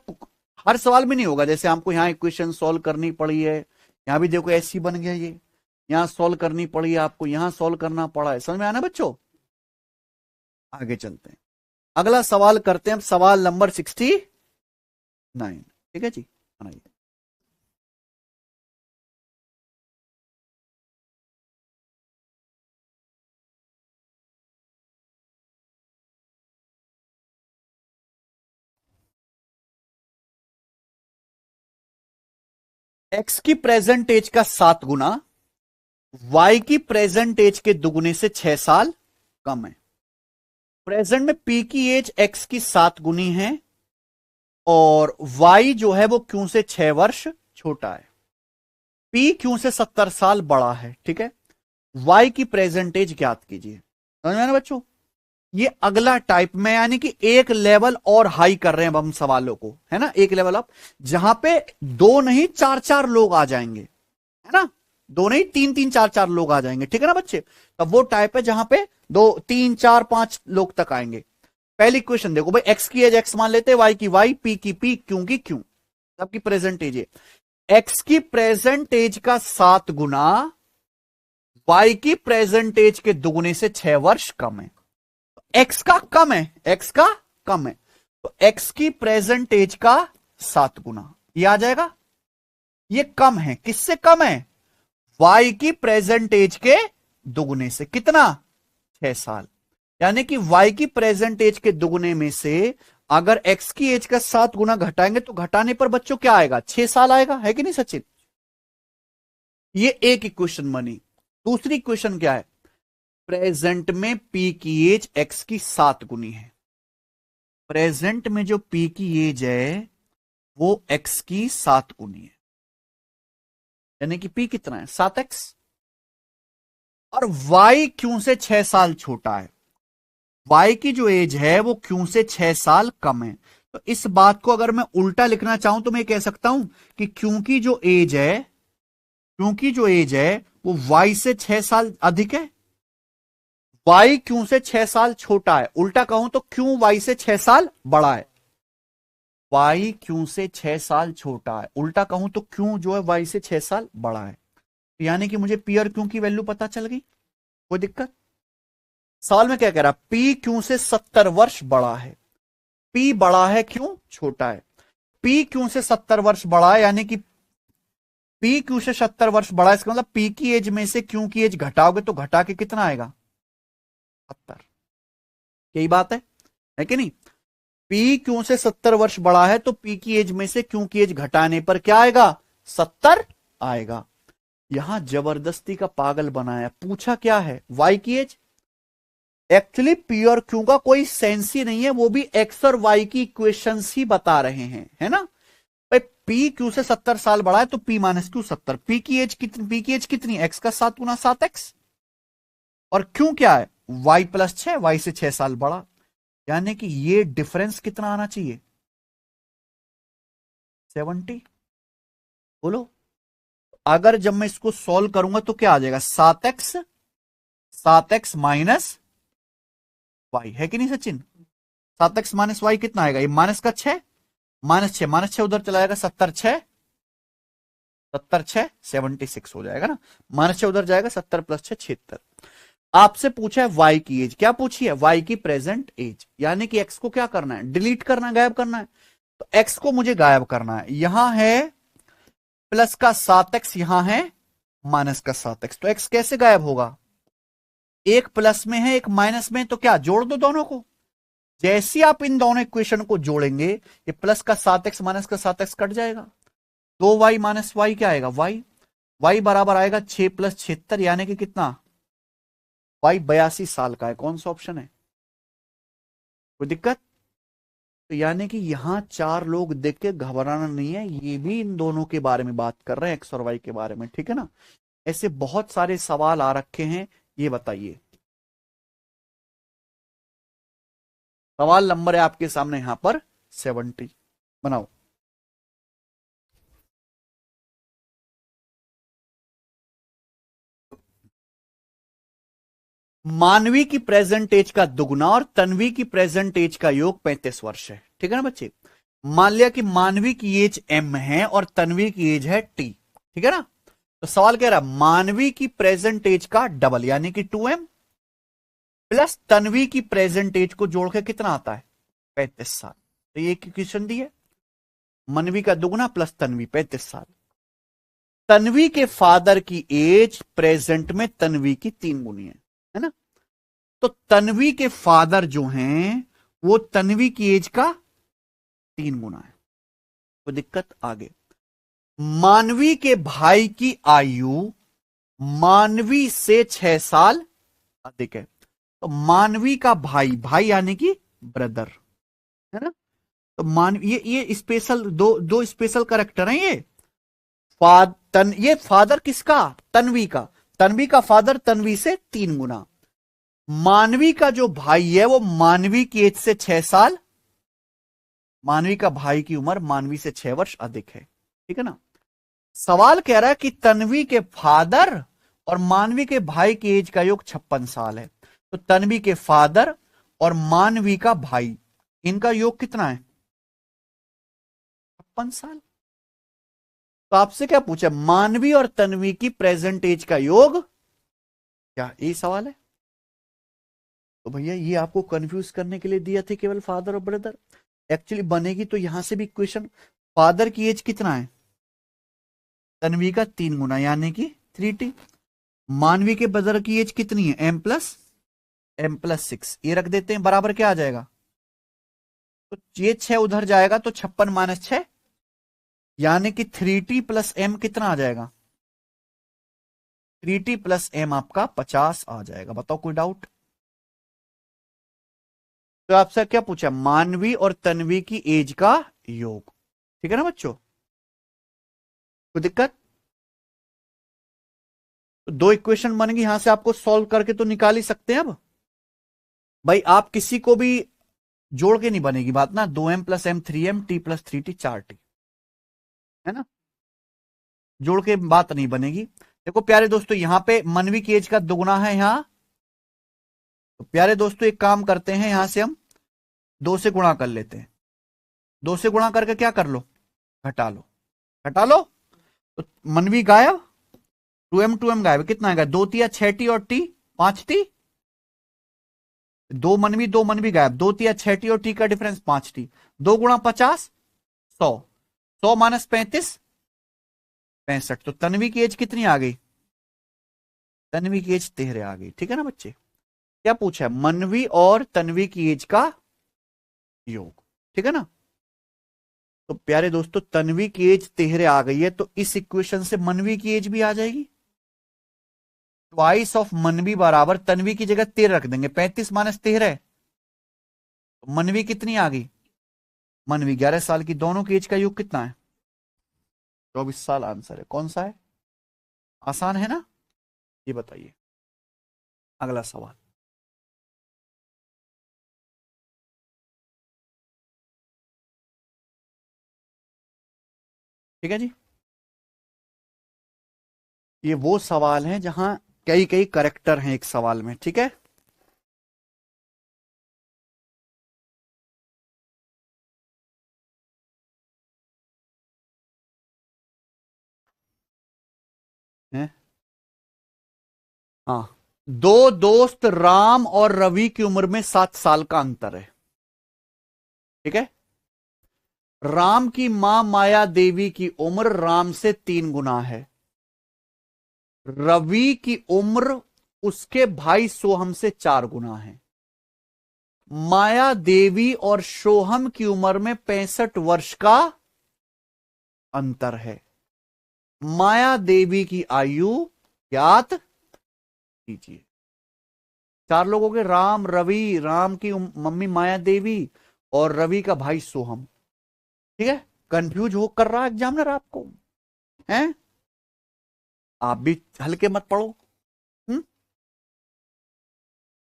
हर सवाल में नहीं होगा। जैसे हमको यहाँ इक्वेशन सॉल्व करनी पड़ी है, यहां भी देखो ऐसी बन गया, ये यहां सॉल्व करनी पड़ी है आपको, यहां सॉल्व करना पड़ा है। समझ में आना बच्चों? आगे चलते हैं, अगला सवाल करते हैं। सवाल नंबर 69। ठीक है जी, बनाइए। एक्स की प्रेजेंट एज का 7 गुना वाई की प्रेजेंट एज के दुगुने से 6 साल कम है। प्रेजेंट में पी की एज एक्स की 7 गुनी है और वाई जो है वो क्यू से 6 वर्ष छोटा है। पी क्यू से 70 साल बड़ा है। ठीक है, वाई की प्रेजेंट एज ज्ञात कीजिए। समझ में आया ना बच्चों? ये अगला टाइप में, यानी कि एक लेवल और हाई कर रहे हैं अब हम सवालों को, है ना। एक लेवल अप, जहां पे 2 नहीं 4-4 लोग आ जाएंगे, है ना। 2 नहीं 3-3 4-4 लोग आ जाएंगे। ठीक है ना बच्चे? तब वो टाइप है जहां पे 2 3 4 5 लोग तक आएंगे। पहली क्वेश्चन देखो भाई, एक्स की एज एक्स मान लेते हैं, वाई की वाई, पी की पी, क्यू की क्यू, सबकी प्रेजेंट एज है। एक्स की प्रेजेंट एज का 7 गुना वाई की प्रेजेंट एज के दुगुने से 6 वर्ष कम है। एक्स का कम है, एक्स का कम है, तो एक्स की प्रेजेंट एज का 7 गुना ये आ जाएगा। ये कम है, किससे कम है? वाई की प्रेजेंट एज के दुगुने से। कितना? 6 साल। यानी कि वाई की प्रेजेंट एज के दुगुने में से अगर एक्स की एज का 7 गुना घटाएंगे तो घटाने पर बच्चों क्या आएगा? 6 साल आएगा, है कि नहीं सचिन? ये एक इक्वेशन बनी। दूसरी इक्वेशन क्या है? प्रेजेंट में पी की एज एक्स की 7 गुनी है। प्रेजेंट में जो पी की एज है वो एक्स की 7 गुनी है, यानी कि पी कितना है? 7x। और वाई क्यू से 6 साल छोटा है। वाई की जो एज है वो क्यू से 6 साल कम है। तो इस बात को अगर मैं उल्टा लिखना चाहूं तो मैं कह सकता हूं कि क्यू की जो एज है, क्यू की जो एज है वो वाई से 6 साल अधिक है, वाई क्यू से 6 साल छोटा है। उल्टा कहूं तो क्यू वाई से 6 साल बड़ा है, वाई क्यू से 6 साल छोटा है। उल्टा कहूं तो क्यू जो है वाई से 6 साल बड़ा है। यानी कि मुझे पी और क्यू की वैल्यू पता चल गई, कोई दिक्कत? सवाल में क्या कह रहा? पी क्यू से 70 वर्ष बड़ा है। पी बड़ा है क्यों, छोटा है। पी क्यू से 70 वर्ष बड़ा है, यानी कि पी क्यू से 70 वर्ष बड़ा है, इसका मतलब पी की एज में से क्यू की एज घटाओगे तो घटा के कितना आएगा, 70। यही बात है कि नहीं। पी क्यू से 70 वर्ष बड़ा है तो पी की एज में से क्यू की एज घटाने पर क्या आएगा, 70 आएगा। यहां जबरदस्ती का पागल बनाया, पूछा क्या है, वाई की एज। एक्चुअली पी और क्यू का कोई सेंस ही नहीं है, वो भी एक्स और वाई की इक्वेशंस ही बता रहे हैं, है ना। भाई पी क्यू से 70 साल बड़ा है तो पी माइनस क्यू 70। पी की एज कितनी, पी की एज कितनी, एक्स का 7 गुना 7x, और क्यू क्या है, वाई प्लस 6, वाई से 6 साल बड़ा। यानी कि ये डिफरेंस कितना आना चाहिए, 70। बोलो, अगर जब मैं इसको सॉल्व करूंगा तो क्या आ जाएगा, 7x माइनस वाई, है कि नहीं सचिन। 7x माइनस वाई कितना आएगा, ये माइनस का 6, माइनस 6 उधर चला जाएगा, 70 6 76 हो जाएगा ना। -6 उधर जाएगा, 70 + 6 76। आपसे पूछा है वाई की एज, क्या पूछी है, वाई की प्रेजेंट एज, यानी कि एक्स को क्या करना है, डिलीट करना है, गायब करना है। तो एक्स को मुझे गायब करना है। यहां है प्लस का 7x, यहां है माइनस का 7x, तो एक्स कैसे गायब होगा, एक प्लस में है एक माइनस में, तो क्या जोड़ दो दोनों को। जैसे आप इन दोनों इक्वेशन को जोड़ेंगे, ये प्लस का 7x माइनस का 7x कट जाएगा, 2y माइनस वाई क्या आएगा, y बराबर आएगा 6 + 76, यानी कि कितना, y 82 साल का है। कौन सा ऑप्शन है, कोई दिक्कत। तो यानी कि यहां 4 लोग देख के घबराना नहीं है, ये भी इन दोनों के बारे में बात कर रहे हैं, एक्स और वाई के बारे में, ठीक है ना। ऐसे बहुत सारे सवाल आ रखे हैं, ये बताइए। सवाल नंबर है आपके सामने यहां पर 70, बनाओ। मानवी की प्रेजेंट एज का दुगुना और तन्वी की प्रेजेंट एज का योग 35 वर्ष है, ठीक है ना बच्चे। मान लिया कि मानवी की एज m है और तन्वी की एज है t, ठीक है ना। तो सवाल कह रहा है मानवी की प्रेजेंट एज का डबल यानी कि 2m प्लस तन्वी की प्रेजेंट एज को जोड़ के कितना आता है, 35 साल। तो ये क्वेश्चन दी है, मानवी का दुगुना प्लस तन्वी 35 साल। तन्वी के फादर की एज प्रेजेंट में तन्वी की 3 गुनी है ना। तो तन्वी के फादर जो हैं वो तन्वी की एज का 3 गुना है। तो दिक्कत आगे, मानवी के भाई की आयु मानवी से 6 साल अधिक है। तो मानवी का भाई, भाई यानी कि ब्रदर, है ना। तो ये स्पेशल दो स्पेशल करेक्टर हैं ये। ये फादर किसका, तन्वी का, तन्वी का फादर तन्वी से 3 गुना। मानवी का जो भाई है वो मानवी की एज से 6 साल, मानवी का भाई की उम्र मानवी से 6 वर्ष अधिक है, ठीक है ना। सवाल कह रहा है कि तन्वी के फादर और मानवी के भाई की एज का योग 56 साल है। तो तन्वी के फादर और मानवी का भाई, इनका योग कितना है, 56 साल। तो आपसे क्या पूछा, मानवी और तन्वी की प्रेजेंट एज का योग क्या, यही सवाल है। तो भैया ये आपको कंफ्यूज करने के लिए दिया थे केवल फादर और ब्रदर। एक्चुअली बनेगी तो यहां से भी क्वेश्चन, फादर की एज कितना है, तन्वी का 3 गुना यानी कि 3t। मानवी के ब्रदर की एज कितनी है, m+6, ये रख देते हैं, बराबर क्या आ जाएगा, तो ये 6 उधर जाएगा तो 56 - 6 यानी कि 3t + m कितना आ जाएगा, 3t + m आपका 50 आ जाएगा। बताओ कोई डाउट। तो आपसे क्या पूछा, मानवी और तन्वी की एज का योग, ठीक है ना बच्चों, कोई दिक्कत। तो 2 इक्वेशन बनेगी, यहां से आपको सॉल्व करके तो निकाल ही सकते हैं। अब भाई आप किसी को भी जोड़ के नहीं बनेगी बात ना, 2m + m 3m t + 3t 4t, है ना, जोड़ के बात नहीं बनेगी। देखो प्यारे दोस्तों, यहां पे मानवी की एज का दुगुना है यहां, तो प्यारे दोस्तों एक काम करते हैं, यहां से हम 2 से गुणा कर लेते हैं। 2 से गुणा करके क्या कर लो, घटा लो, घटा लो। तो मानवी गायब, 2m गायब, कितना आएगा, 2 × 6t और t 5t, दो मन भी गायब, 2 तिया 6 टी और टी का डिफरेंस 5 टी, 2 गुणा 50 100, 100 माइनस 35 65। तो तन्वी की एज कितनी आ गई? तन्वी की एज 13 आ गई। ठीक है ना बच्चे? क्या पूछा है? मनवी और तन्वी की एज का योग। ठीक है ना? तो प्यारे दोस्तों, तन्वी की एज 13 आ गई है, तो इस इक्वेशन से मनवी की एज भी आ जाएगी। ट्वाइस ऑफ मनवी बराबर तन्वी की जगह 13 रख देंगे, 35 माइनस 13, तो मनवी कितनी आ गई? मनवी 11 साल की। दोनों की एज का योग कितना है? 24 साल आंसर है। कौन सा है? आसान है ना? ये बताइए। अगला सवाल। ठीक है जी। ये वो सवाल है जहां कई कई करेक्टर हैं एक सवाल में। ठीक है? हैं? हाँ। दो दोस्त राम और रवि की उम्र में 7 साल का अंतर है। ठीक है? राम की मां माया देवी की उम्र राम से 3 गुना है। रवि की उम्र उसके भाई सोहम से 4 गुना है। माया देवी और सोहम की उम्र में 65 वर्ष का अंतर है। माया देवी की आयु ज्ञात कीजिए। 4 लोगों के, राम, रवि, राम की मम्मी माया देवी और रवि का भाई सोहम। ठीक है? कंफ्यूज हो कर रहा एग्जामिनर आपको? हैं? आप भी हल्के मत पड़ो। हम्म?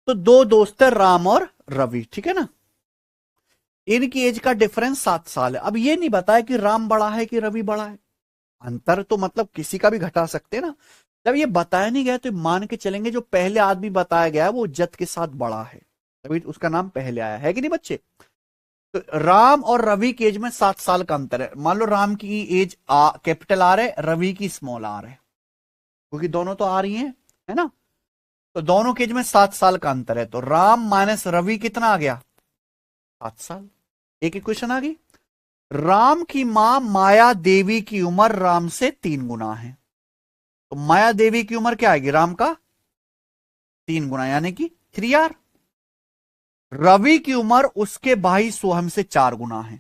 तो दो दोस्त है राम और रवि। ठीक है ना? इनकी एज का डिफरेंस 7 साल है। अब ये नहीं बताया कि राम बड़ा है कि रवि बड़ा है। अंतर तो मतलब किसी का भी घटा सकते हैं ना। जब ये बताया नहीं गया तो मान के चलेंगे जो पहले आदमी बताया गया है वो जत के साथ बड़ा है, तभी उसका नाम पहले आया है कि नहीं बच्चे? तो राम और रवि की एज में 7 साल का अंतर है। मान लो राम की एज कैपिटल आर है, रवि की स्मॉल आर है, क्योंकि दोनों तो आ रही हैं, है ना? तो दोनों के एज में 7 साल का अंतर है, तो राम माइनस रवि कितना आ गया? 7 साल। एक इक्वेशन आ गई। राम की मां माया देवी की उम्र राम से 3 गुना है, तो माया देवी की उम्र क्या आएगी? राम का 3 गुना, यानी कि 3R। रवि की उम्र उसके भाई सोहम से 4 गुना है,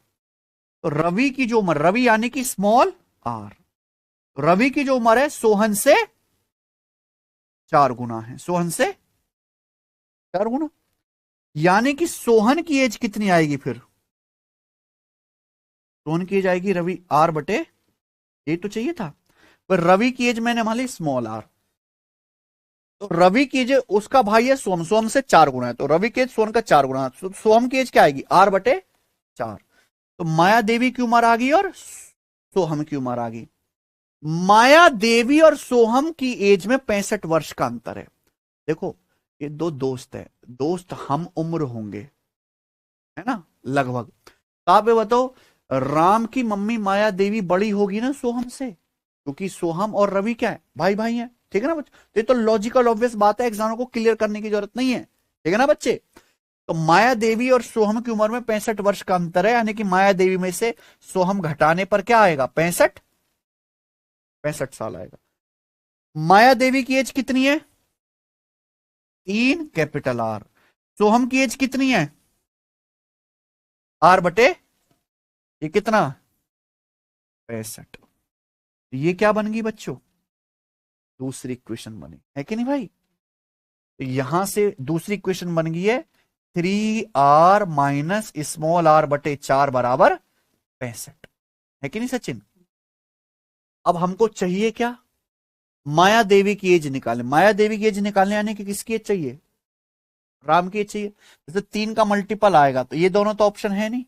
तो रवि की जो उम्र, रवि यानी कि स्मॉल आर, तो रवि की जो उम्र है सोहन से 4 गुना है, सोहन से 4 गुना। यानी कि सोहन की एज कितनी आएगी फिर? सोहन की एज आएगी रवि आर बटे, ये तो चाहिए था, पर रवि की एज मैंने मान ली स्मॉल आर। तो रवि की एज, उसका भाई है सोहम, सोहम से 4 गुना है, तो रवि की एज सोहन का 4 गुना, सोहम की एज क्या आएगी? आर बटे 4। तो माया देवी की उम्र आ गई और सोहम की उम्र आ गई। माया देवी और सोहम की एज में 65 वर्ष का अंतर है। देखो, ये दो दोस्त है, दोस्त हम उम्र होंगे, है ना, लगभग। तो आप ये बताओ, राम की मम्मी माया देवी बड़ी होगी ना सोहम से, क्योंकि सोहम और रवि क्या है? भाई भाई है। ठीक है ना बच्चे? तो ये तो लॉजिकल ऑब्वियस बात है, एग्जाम को क्लियर करने की जरूरत नहीं है। ठीक है ना बच्चे? तो माया देवी और सोहम की उम्र में 65 वर्ष का अंतर है, यानी कि माया देवी में से सोहम घटाने पर क्या आएगा? 65 साल आएगा। माया देवी की एज कितनी है? 3 कैपिटल आर। सोहम की एज कितनी है? आर बटे, ये कितना? 65। ये क्या बन गई बच्चों? दूसरी इक्वेशन बनी है कि नहीं भाई? तो यहां से दूसरी इक्वेशन बन गई है 3R माइनस स्मॉल आर बटे 4 बराबर 65, है कि नहीं सचिन? अब हमको चाहिए क्या? माया देवी की एज निकालें। माया देवी की एज निकालने यानी कि किसकी एज चाहिए? राम की एज चाहिए। जैसे 3 का मल्टीपल आएगा तो ये दोनों तो ऑप्शन है नहीं,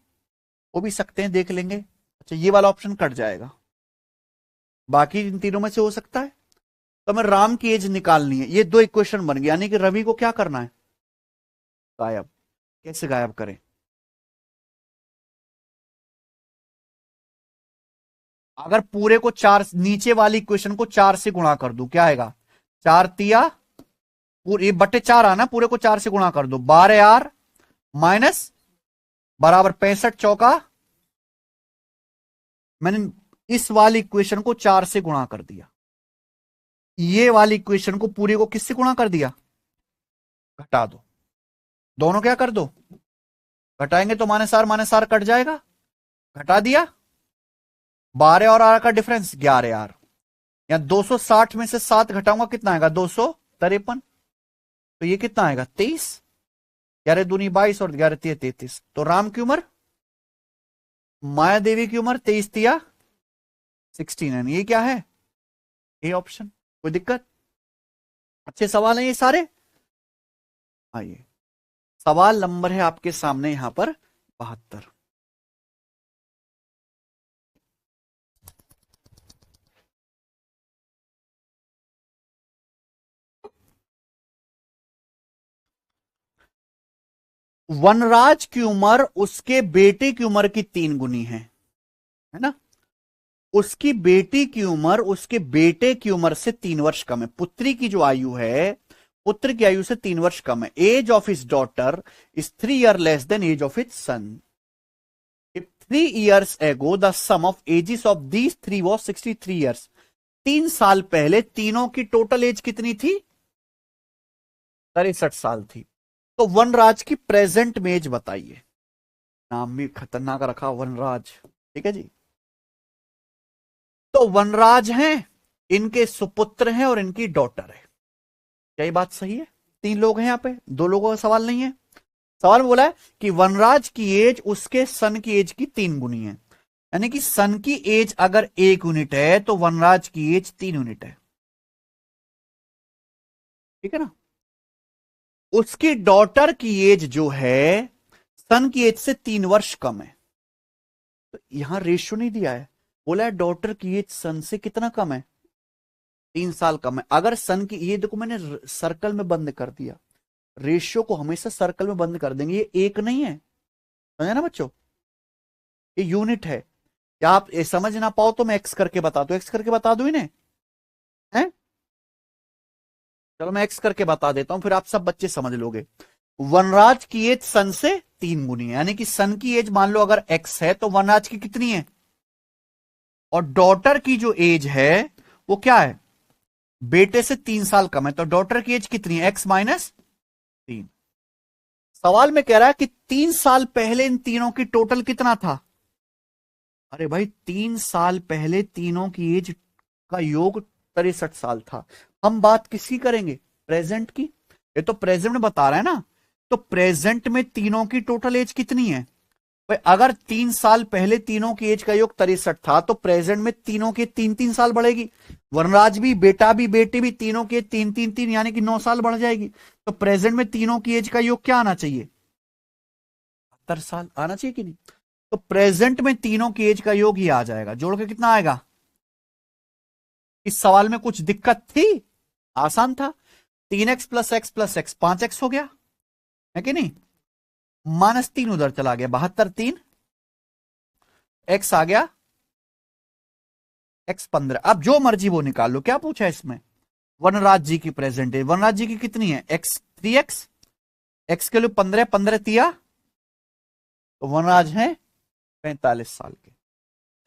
वो भी सकते हैं, देख लेंगे। अच्छा, ये वाला ऑप्शन कट जाएगा, बाकी इन तीनों में से हो सकता है। तो हमें राम की एज निकालनी है। ये दो इक्वेशन बन गई, यानी कि रवि को क्या करना है? गायब। कैसे गायब करें? अगर पूरे को 4, नीचे वाली इक्वेशन को 4 से गुणा कर दूं, क्या आएगा? 4 तिया पूरे बटे 4 आना, पूरे को 4 से गुणा कर दो। 12 माइनस बराबर 65 चौका, मैंने इस वाली इक्वेशन को 4 से गुणा कर दिया, ये वाली इक्वेशन को पूरी को किससे गुणा कर दिया, घटा दो, दोनों क्या कर दो, घटाएंगे तो माने सार कट जाएगा, घटा दिया। 12 और 8 का डिफरेंस 11 यार, या 260 में से 7 घटाऊंगा कितना आएगा, 253। तो ये कितना आएगा 23, 11 दूनी 22 और 11 तिया 33। तो राम की उम्र, माया देवी की उम्र 23 तिया 69। ये क्या है, ए ऑप्शन। कोई दिक्कत, अच्छे सवाल हैं ये सारे। आइए सवाल नंबर है आपके सामने यहां पर 72। वनराज की उम्र उसके बेटे की उम्र की 3 गुनी है ना। उसकी बेटी की उम्र उसके बेटे की उम्र से 3 वर्ष कम है। पुत्री की जो आयु है, पुत्र की आयु से 3 वर्ष कम है। Age of his daughter is 3 year less than age of his son. If 3 years ago the sum of ages of these 3 was 63 years। 3 साल पहले तीनों की टोटल एज कितनी थी, 63 साल थी। तो वनराज की प्रेजेंट में एज बताइए। नाम भी खतरनाक रखा वनराज, ठीक है जी। तो वनराज हैं, इनके सुपुत्र हैं और इनकी डॉटर है। क्या ये बात सही है? 3 लोग हैं यहां पे, 2 लोगों का सवाल नहीं है। सवाल में बोला है कि वनराज की एज उसके सन की एज की 3 गुनी है, यानी कि सन की एज अगर 1 यूनिट है तो वनराज की एज 3 यूनिट है, ठीक है ना। उसकी डॉटर की एज जो है सन की एज से 3 वर्ष कम है। तो यहां रेशियो नहीं दिया है, बोला है डॉटर की एज सन से कितना कम है, 3 साल कम है। अगर सन की, ये देखो मैंने सर्कल में बंद कर दिया, रेशियो को हमेशा सर्कल में बंद कर देंगे। ये एक नहीं है, समझे ना बच्चों, ये यूनिट है। क्या आप ये समझ ना पाओ तो मैं एक्स करके बता दूं, एक्स करके बता दूं इन्हें, है? चलो मैं एक्स करके बता देता हूं, फिर आप सब बच्चे समझ लोगे। वनराज की एज सन से 3 गुनी है, यानी कि सन की एज मान लो अगर एक्स है तो वनराज की कितनी है, और डॉटर की जो एज है वो क्या है, बेटे से 3 साल कम है। तो डॉटर की एज कितनी है, एक्स माइनस 3। सवाल में कह रहा है कि 3 साल पहले इन तीनों की टोटल कितना था। अरे भाई 3 साल पहले तीनों की एज का योग 63 साल था। हम बात किसकी करेंगे, प्रेजेंट की। ये तो प्रेजेंट में बता रहा है ना, तो प्रेजेंट में तीनों की टोटल एज कितनी है भाई। अगर 3 साल पहले तीनों की एज का योग 63 था तो प्रेजेंट में तीनों के 3-3 साल बढ़ेगी। वनराज भी, बेटा भी, बेटी भी, तीनों के 3-3-3 यानी कि 9 साल बढ़ जाएगी। तो प्रेजेंट में तीनों की एज का योग क्या आना चाहिए, 70 साल आना चाहिए कि नहीं। तो प्रेजेंट में तीनों की एज का योग ही आ जाएगा, जोड़ के कितना आएगा। इस सवाल में कुछ दिक्कत थी, आसान था। 3x plus x plus x 5x हो गया, है कि नहीं। -3 उधर चला गया, 72 3 एक्स आ गया x 15। अब जो मर्जी वो निकाल लो, क्या पूछा है इसमें, वनराज जी की प्रेजेंट एज। वनराज जी की कितनी है, x 3x, x के लिए 15 15 तिया, तो वनराज है 45 साल के।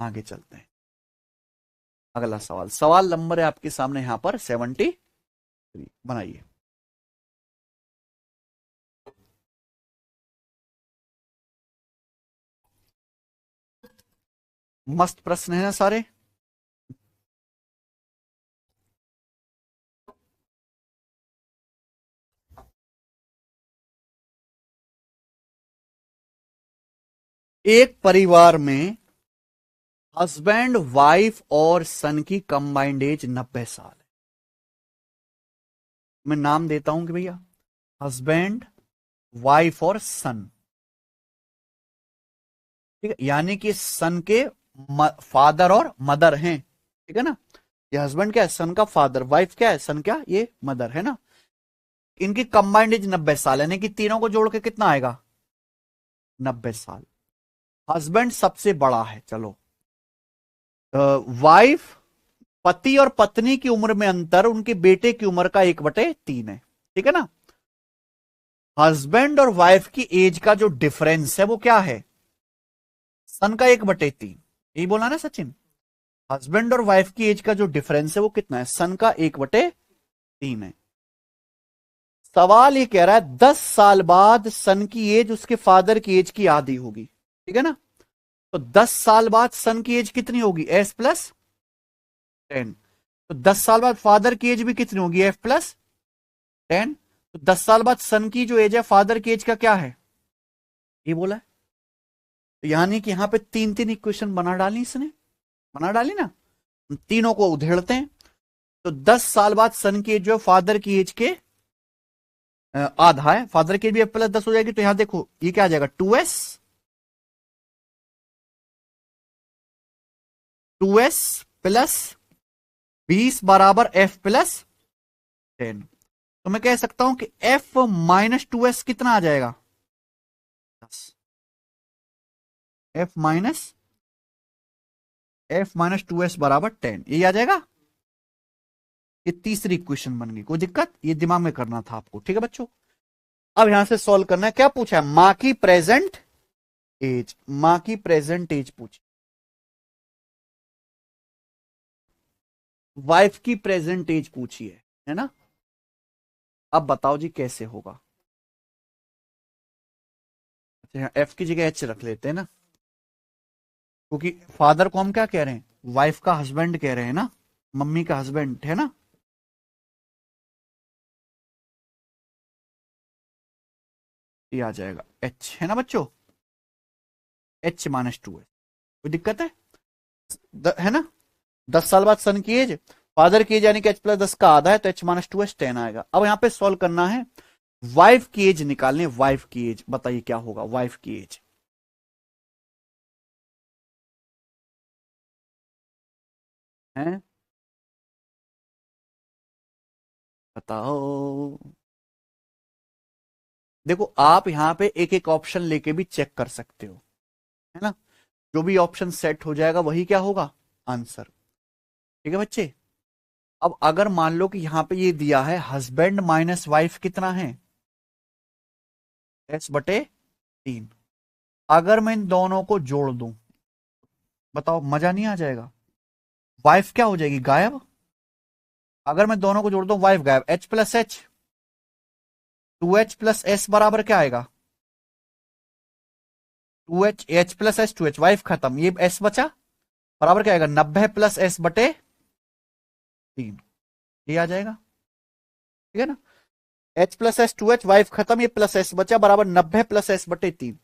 आगे चलते हैं, अगला सवाल, सवाल नंबर है आपके सामने यहां पर 73। बनाइए। मस्त प्रश्न है ना सारे। एक परिवार में हस्बैंड, वाइफ और सन की कंबाइंड एज 90 साल है। मैं नाम देता हूं कि भैया हस्बैंड, वाइफ और सन, ठीक है, यानी कि सन के फादर और मदर हैं, ठीक है ना। ये हस्बैंड क्या है, सन का फादर, वाइफ क्या है, सन क्या, ये मदर है ना। इनकी कंबाइंड एज 90 साल, यानी कि तीनों को जोड़ के कितना आएगा, 90 साल। हस्बैंड सबसे बड़ा है, चलो। वाइफ, पति और पत्नी की उम्र में अंतर उनके बेटे की उम्र का 1/3 है। ठीक है ना। हस्बैंड और वाइफ की एज का जो डिफरेंस है वो क्या है, सन का 1/3। यही बोला ना सचिन, हस्बैंड और वाइफ की एज का जो डिफरेंस है वो कितना है, सन का 1/3 है। सवाल ये कह रहा है 10 साल बाद सन की एज उसके फादर की एज की आधी होगी, ठीक है ना। तो 10 साल बाद सन की एज कितनी होगी, S+10। तो 10 साल बाद फादर की एज भी कितनी होगी, F+10। तो 10 साल बाद सन की जो एज है फादर की एज का क्या है, ये बोला है। तो यानी कि यहां पे तीन तीन इक्वेशन बना डाली इसने, बना डाली ना, तीनों को उधेड़ते हैं। तो 10 साल बाद सन की एज जो है फादर की एज के आधा है, फादर की एज भी F+10 हो जाएगी। तो यहां देखो ये क्या आ जाएगा, 2s प्लस 20 बराबर F+10। तो मैं कह सकता हूं कि F-2s कितना आ जाएगा, 10। F-2s बराबर 10, यही आ जाएगा। ये तीसरी इक्वेशन बन गई, कोई दिक्कत, ये दिमाग में करना था आपको, ठीक है बच्चों। अब यहां से सॉल्व करना है, क्या पूछा है, मां की प्रेजेंट एज, मां की प्रेजेंट एज पूछी, वाइफ की प्रेजेंट एज पूछी है ना। अब बताओ जी कैसे होगा। अच्छा यहाँ एफ की जगह एच रख लेते हैं ना, क्योंकि फादर को हम क्या कह रहे हैं, वाइफ का हस्बैंड कह रहे हैं ना, मम्मी का हस्बैंड है ना। ये आ जाएगा एच, है ना बच्चों, H-2 है, कोई दिक्कत है, है ना। 10 साल बाद सन की एज, फादर की एज यानी कि H+10 का आधा है, तो H-2 10 आएगा। अब यहां पे सॉल्व करना है, वाइफ की एज निकालने, वाइफ की एज बताइए क्या होगा, वाइफ की एज है, बताओ। देखो आप यहां पे एक एक ऑप्शन लेके भी चेक कर सकते हो, है ना। जो भी ऑप्शन सेट हो जाएगा वही क्या होगा, आंसर, ठीक है बच्चे। अब अगर मान लो कि यहां पे ये दिया है हस्बैंड माइनस वाइफ कितना है, S/3। अगर मैं इन दोनों को जोड़ दूं, बताओ मजा नहीं आ जाएगा, वाइफ क्या हो जाएगी, गायब। अगर मैं दोनों को जोड़ दूं, वाइफ गायब, H+H, 2H+S बराबर क्या आएगा, 2H, H+S 2H, वाइफ खत्म, ये S बचा, बराबर क्या आएगा, 90+S/3, ये आ जाएगा, ठीक है ना। H+S 2H, वाइफ खत्म, ये प्लस S बचा, बराबर 90+S/3।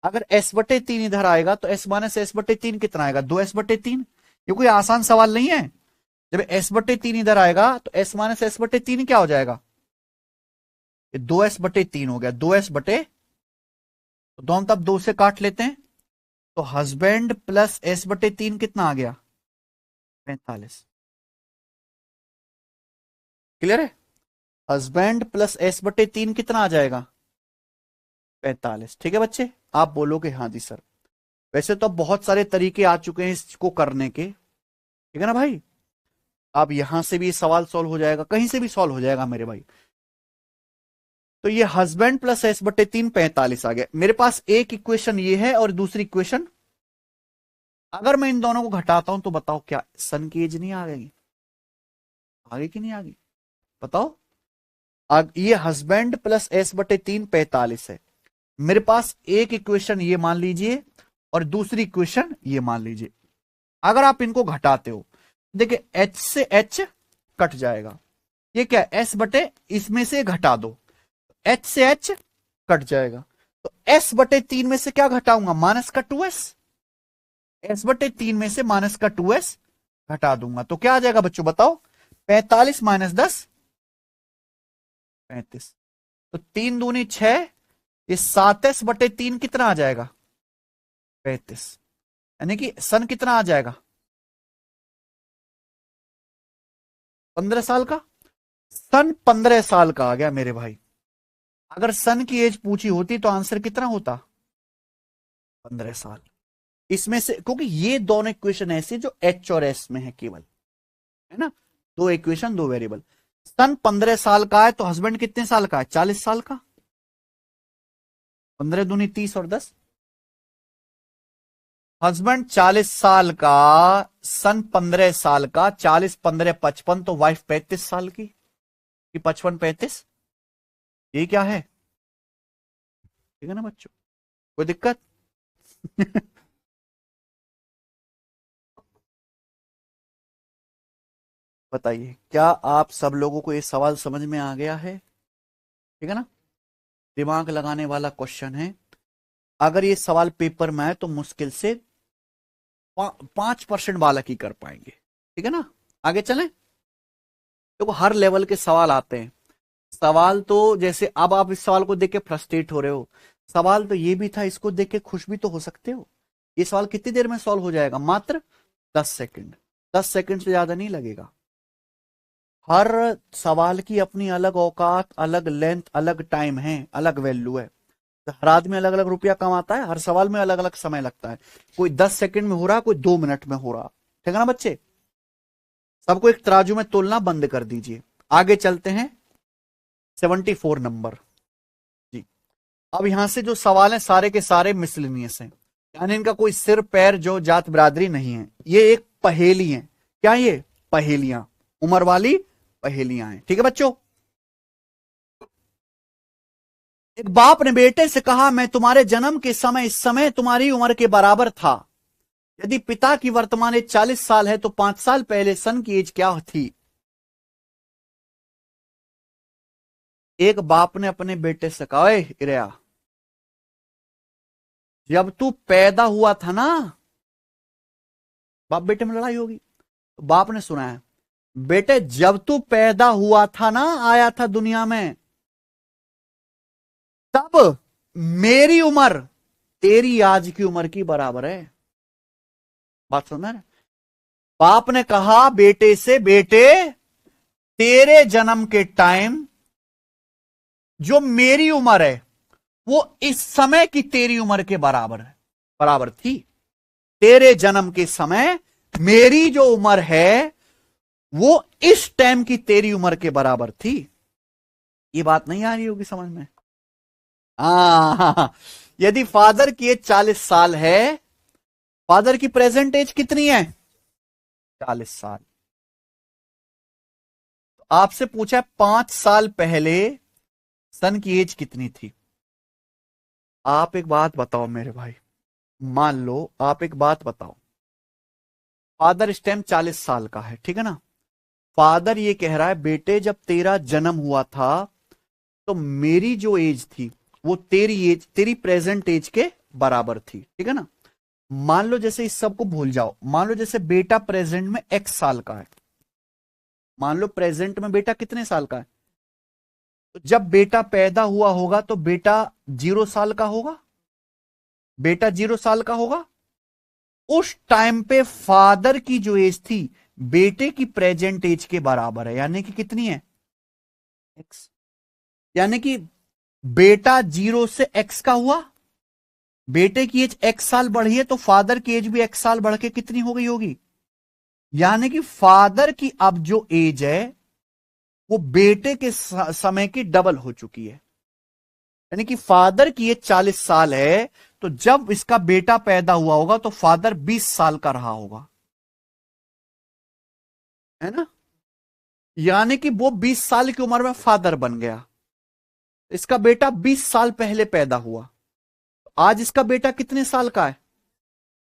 अगर S/3 इधर आएगा तो S-S/3 कितना आएगा, 2S/3। ये कोई आसान सवाल नहीं है। जब S/3 इधर आएगा तो S-S/3 क्या हो जाएगा, ये 2S/3 हो गया, 2S/, तो दोनों तब 2 से काट लेते हैं, तो हस्बैंड प्लस S/3 कितना आ गया, 45। क्लियर है, हस्बैंड प्लस S/3 कितना आ जाएगा, 45। ठीक है बच्चे, आप बोलोगे हाँ जी सर। वैसे तो अब बहुत सारे तरीके आ चुके हैं इसको करने के, ठीक है ना भाई। अब यहां से भी सवाल सॉल्व हो जाएगा, कहीं से भी सॉल्व हो जाएगा मेरे भाई। तो ये हस्बैंड प्लस S/3 45 आ गया मेरे पास। एक इक्वेशन ये है और दूसरी इक्वेशन, अगर मैं इन दोनों को घटाता हूं तो बताओ क्या सन की एज नहीं आ गई, आगे की नहीं आ गई, बताओ। ये हस्बैंड प्लस S/3 45 है। मेरे पास एक इक्वेशन ये मान लीजिए और दूसरी इक्वेशन ये मान लीजिए। अगर आप इनको घटाते हो, देखिए H से H कट जाएगा, ये क्या S/, इसमें से घटा दो, H से H कट जाएगा, तो S/3 में से क्या घटाऊंगा, माइनस का 2S, S/3 में से माइनस का 2S घटा दूंगा, तो क्या आ जाएगा बच्चों बताओ, 45 - 10 35। तो 3 दूनी 6, ये 27/3 कितना आ जाएगा, 35। यानी कि सन कितना आ जाएगा, 15 साल का, सन 15 साल का आ गया मेरे भाई। अगर सन की एज पूछी होती तो आंसर कितना होता, 15 साल। इसमें से क्योंकि ये दोनों इक्वेशन ऐसे जो H और S में है केवल, है ना, दो इक्वेशन दो वेरिएबल, सन 15 साल का है तो हस्बैंड कितने साल का है? 40 साल का। 15 दूनी 30 और 10, हस्बैंड 40 साल का, सन 15 साल का, 40 15 55, तो वाइफ 35 साल की, कि 55 35, ये क्या है? ठीक है ना बच्चों, कोई दिक्कत? बताइए, क्या आप सब लोगों को ये सवाल समझ में आ गया है? ठीक है ना, दिमाग लगाने वाला क्वेश्चन है। अगर ये सवाल पेपर में आए तो मुश्किल से 5% बालक ही कर पाएंगे। ठीक है ना, आगे चलें। देखो हर लेवल के सवाल आते हैं। सवाल तो जैसे अब आप इस सवाल को देख के फ्रस्ट्रेट हो रहे हो, सवाल तो ये भी था, इसको देख के खुश भी तो हो सकते हो। ये सवाल कितनी देर में सॉल्व हो जाएगा? मात्र 10 सेकंड। 10 सेकंड से ज्यादा नहीं लगेगा। हर सवाल की अपनी अलग औकात, अलग लेंथ, अलग टाइम है, अलग वैल्यू है। हर आदमी अलग अलग रुपया कमाता है, हर सवाल में अलग अलग समय लगता है। कोई 10 सेकंड में हो रहा, कोई 2 मिनट में हो रहा। ठीक है ना बच्चे, सबको एक तराजू में तोलना बंद कर दीजिए। आगे चलते हैं 74 नंबर। जी, अब यहां से जो सवाल है सारे के सारे मिसलिनियस हैं, यानी इनका कोई सिर पैर जो जात बिरादरी नहीं है। ये एक पहेली है। क्या ये? पहेलियां, उम्र वाली पहेलियां हैं। ठीक है बच्चों, एक बाप ने बेटे से कहा, मैं तुम्हारे जन्म के समय इस समय तुम्हारी उम्र के बराबर था। यदि पिता की वर्तमान एज 40 साल है तो 5 साल पहले सन की एज क्या थी? एक बाप ने अपने बेटे से कहा, "ओए इरया, जब तू पैदा हुआ था ना," बाप बेटे में लड़ाई होगी, तो बाप ने सुना है, "बेटे जब तू पैदा हुआ था ना, आया था दुनिया में, तब मेरी उम्र तेरी आज की उम्र की बराबर है।" बात सुन रहे हैं? बाप ने कहा बेटे से, बेटे तेरे जन्म के टाइम जो मेरी उम्र है वो इस समय की तेरी उम्र के बराबर है, बराबर थी। तेरे जन्म के समय मेरी जो उम्र है वो इस टाइम की तेरी उम्र के बराबर थी। ये बात नहीं आ रही होगी समझ में? हाँ, यदि फादर की एज 40 साल है, फादर की प्रेजेंट एज कितनी है? 40 साल। तो आपसे पूछा 5 साल पहले सन की एज कितनी थी? आप एक बात बताओ मेरे भाई, मान लो आप एक बात बताओ, फादर इस टाइम 40 साल का है, ठीक है ना? फादर ये कह रहा है, बेटे जब तेरा जन्म हुआ था तो मेरी जो एज थी वो तेरी एज, तेरी प्रेजेंट एज के बराबर थी। ठीक है ना? मान लो जैसे इस सब को भूल जाओ, मान लो जैसे बेटा प्रेजेंट में एक्स साल का है। मान लो प्रेजेंट में बेटा कितने साल का है? तो जब बेटा पैदा हुआ होगा तो बेटा 0 साल का होगा। बेटा 0 साल का होगा। उस टाइम पे फादर की जो एज थी बेटे की प्रेजेंट एज के बराबर है, यानी कि कितनी है? एक्स। यानी कि बेटा 0 से एक्स का हुआ, बेटे की एज एक्स साल बढ़ी है तो फादर की एज भी एक्स साल बढ़ के कितनी हो गई होगी? यानी कि फादर की अब जो एज है वो बेटे के समय की डबल हो चुकी है। यानी कि फादर की एज 40 साल है, तो जब इसका बेटा पैदा हुआ होगा तो फादर 20 साल का रहा होगा, है ना? यानी कि वो 20 साल की उम्र में फादर बन गया। इसका बेटा 20 साल पहले पैदा हुआ। आज इसका बेटा कितने साल का है?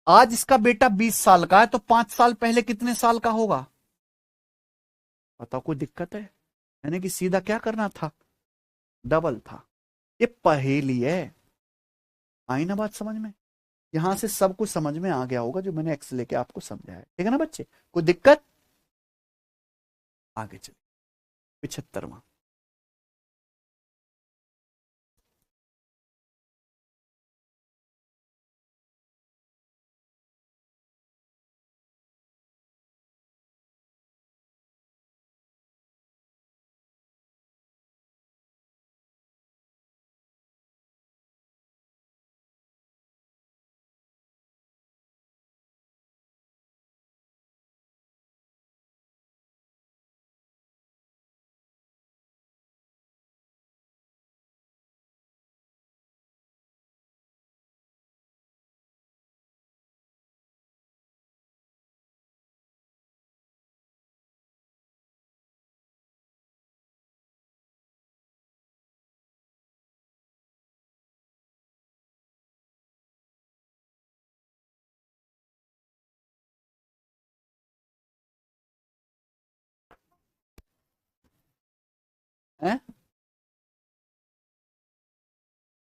आज इसका बेटा 20 साल का है, तो 5 साल पहले कितने साल का होगा? बताओ, कोई दिक्कत है? यानी कि सीधा क्या करना था? डबल था। ये पहेली है। आई ना बात समझ में? यहां से सब कुछ समझ में आ गया होगा जो मैंने एक्स लेके आपको समझाया। ठीक है ना बच्चे, कोई दिक्कत? आगे चलिए 75वां।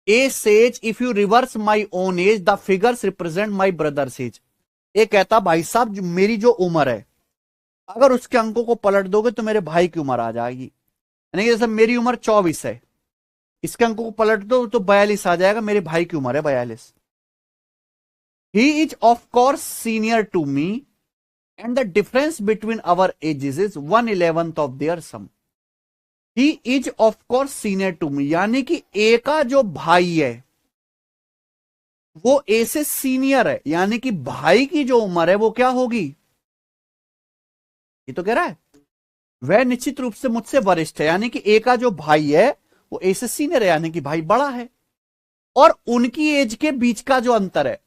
A says if you reverse my own age the figures represent my brother's age. ये कहता भाई साहब मेरी जो उम्र है अगर उसके अंकों को पलट दोगे तो मेरे भाई की उम्र आ जाएगी। यानी कि जैसे मेरी उम्र 24 है, इसके अंकों को पलट दो तो 42 आ जाएगा, मेरे भाई की उम्र है 42। He is of course senior to me and the difference between our ages is 1/11 of their sum. He is of course senior to me, यानी कि ए का जो भाई है वो ए से सीनियर है, यानी कि भाई की जो उम्र है वो क्या होगी, ये तो कह रहा है वह निश्चित रूप से मुझसे वरिष्ठ है। यानी कि ए का जो भाई है वो ए से सीनियर है, यानी कि भाई बड़ा है। और उनकी एज के बीच का जो अंतर है,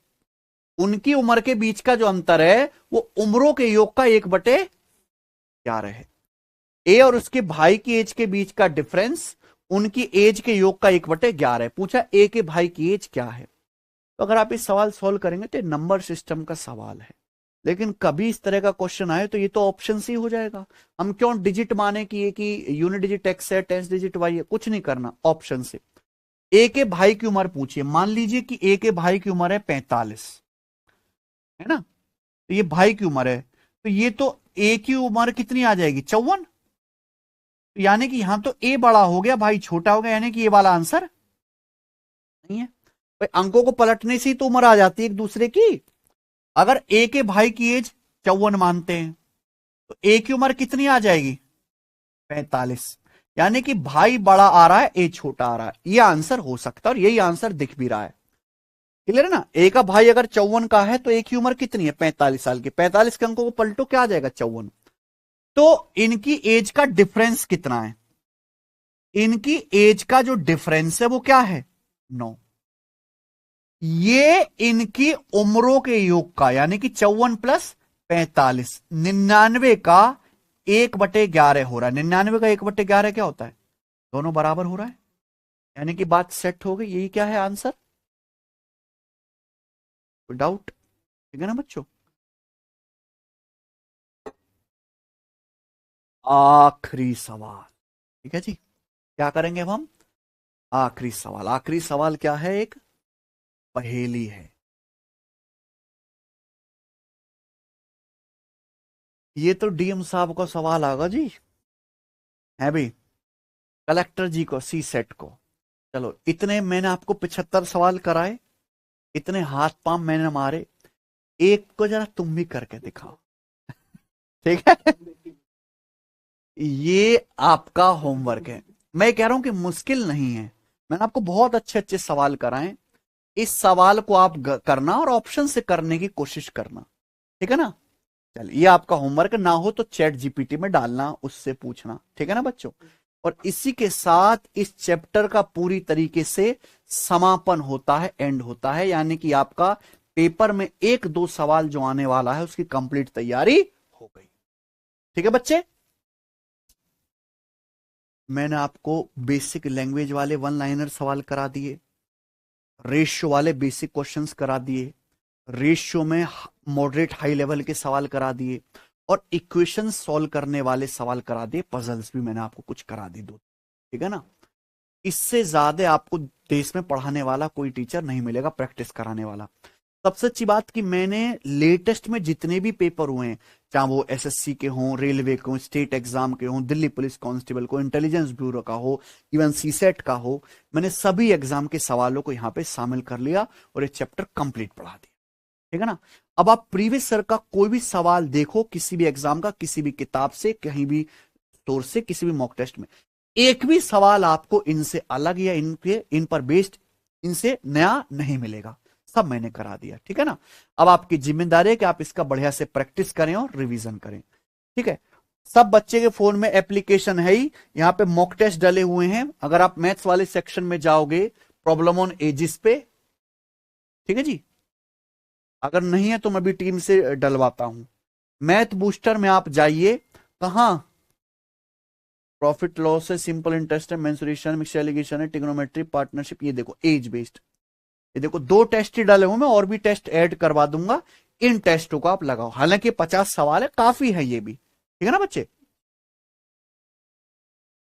उनकी उम्र के बीच का जो अंतर है वो उम्रों के योग का 1/11 है। ए और उसके भाई की एज के बीच का डिफरेंस उनकी एज के योग का 1/11 है। पूछा ए के भाई की एज क्या है। तो अगर आप इस सवाल सॉल्व करेंगे तो नंबर सिस्टम का सवाल है, लेकिन कभी इस तरह का क्वेश्चन आए तो ये तो ऑप्शन ही हो जाएगा। हम क्यों डिजिट माने कि ये कि यूनिट डिजिट एक्स है, टेंस डिजिट वाई है, कुछ नहीं करना, ऑप्शन से। ए के भाई की उम्र पूछिए, मान लीजिए कि ए के भाई की उम्र है 45, है ना, तो ये भाई की उम्र है, तो ये तो ए की उम्र कितनी आ जाएगी 54। यानी कि यहां तो ए बड़ा हो गया, भाई छोटा हो गया, यानी कि ये वाला आंसर नहीं है। भाई अंकों को पलटने से ही तो उम्र आ जाती है एक दूसरे की। अगर ए के भाई की एज 54 मानते हैं तो ए की उम्र कितनी आ जाएगी 45, यानी कि भाई बड़ा आ रहा है ए छोटा आ रहा है। यह आंसर हो सकता है और यही आंसर दिख भी रहा है। क्लियर है ना। ए का भाई अगर 54 का है तो ए की उम्र कितनी है 45 साल की, 45 के अंकों को पलटो क्या आ जाएगा 54। तो इनकी एज का डिफरेंस कितना है, इनकी एज का जो डिफरेंस है वो क्या है 9। ये इनकी उम्रों के योग का, यानी कि 54 + 45 99 का 1/11 हो रहा है। 99 का 1/11 क्या होता है, दोनों बराबर हो रहा है, यानी कि बात सेट हो गई। यही क्या है आंसर, कोई डाउट, ठीक है ना बच्चों। आखिरी सवाल, ठीक है जी, क्या करेंगे अब हम, आखिरी सवाल। आखिरी सवाल क्या है, एक पहेली है। ये तो डीएम साहब का सवाल आगा जी, है भी, कलेक्टर जी को, सी सेट को। चलो इतने मैंने आपको 75 सवाल कराए, इतने हाथ पांव मैंने मारे, एक को जरा तुम भी करके दिखाओ, ठीक है। ये आपका होमवर्क है। मैं कह रहा हूं कि मुश्किल नहीं है, मैंने आपको बहुत अच्छे अच्छे सवाल कराए, इस सवाल को आप करना और ऑप्शन से करने की कोशिश करना, ठीक है ना। चलिए ये आपका होमवर्क, ना हो तो चैट जीपीटी में डालना, उससे पूछना, ठीक है ना बच्चों। और इसी के साथ इस चैप्टर का पूरी तरीके से समापन होता है, एंड होता है, यानी कि आपका पेपर में 1-2 सवाल जो आने वाला है उसकी कंप्लीट तैयारी हो गई, ठीक है बच्चे। मैंने आपको बेसिक लैंग्वेज वाले 1 लाइनर सवाल करा दिए, रेशियो वाले बेसिक क्वेश्चंस करा दिए, रेशियो में मॉडरेट हाई लेवल के सवाल करा दिए, और इक्वेशन सॉल्व करने वाले सवाल करा दिए, पजल्स भी मैंने आपको कुछ करा दी 2, ठीक है ना। इससे ज्यादा आपको देश में पढ़ाने वाला कोई टीचर नहीं मिलेगा, प्रैक्टिस कराने वाला। सबसे अच्छी बात कि मैंने लेटेस्ट में जितने भी पेपर हुए हैं, चाहे वो एसएससी के हों, रेलवे के हों, स्टेट एग्जाम के हों, दिल्ली पुलिस कांस्टेबल को, इंटेलिजेंस ब्यूरो का हो, इवन सीसेट का हो, मैंने सभी एग्जाम के सवालों को यहां पे शामिल कर लिया और ये चैप्टर कंप्लीट पढ़ा दिया, ठीक है ना। अब आप प्रीवियस ईयर का कोई भी सवाल देखो, किसी भी एग्जाम का, किसी भी किताब से, कहीं भी सोर्स से, किसी भी मॉक टेस्ट में, एक भी सवाल आपको इनसे अलग या इन पर बेस्ड इनसे नया नहीं मिलेगा, सब मैंने करा दिया, ठीक है ना। अब आपकी जिम्मेदारी है कि आप इसका बढ़िया से प्रैक्टिस करें और रिवीजन करें, ठीक है। सब बच्चे के फोन में एप्लीकेशन है ही, यहां पे मॉक टेस्ट डले हुए हैं, अगर आप मैथ्स वाले सेक्शन में जाओगे प्रॉब्लम ऑन एजिस पे, ठीक है जी। अगर नहीं है तो मैं भी टीम से डलवाता हूं। मैथ बूस्टर में आप जाइए, कहां, प्रॉफिट लॉस है, सिंपल इंटरेस्ट है, मेंसुरेशन, मिक्स एलिगेशन है, ट्रिग्नोमेट्री, पार्टनरशिप, ये देखो एज बेस्ड, ये देखो 2 टेस्ट ही डाले हूं मैं, और भी टेस्ट ऐड करवा दूंगा, इन टेस्टों को आप लगाओ। हालांकि 50 सवाल है, काफी है ये भी, ठीक है ना बच्चे।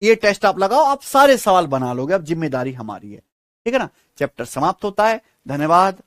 ये टेस्ट आप लगाओ, आप सारे सवाल बना लोगे, अब जिम्मेदारी हमारी है। ठीक है ना। चैप्टर समाप्त होता है। धन्यवाद।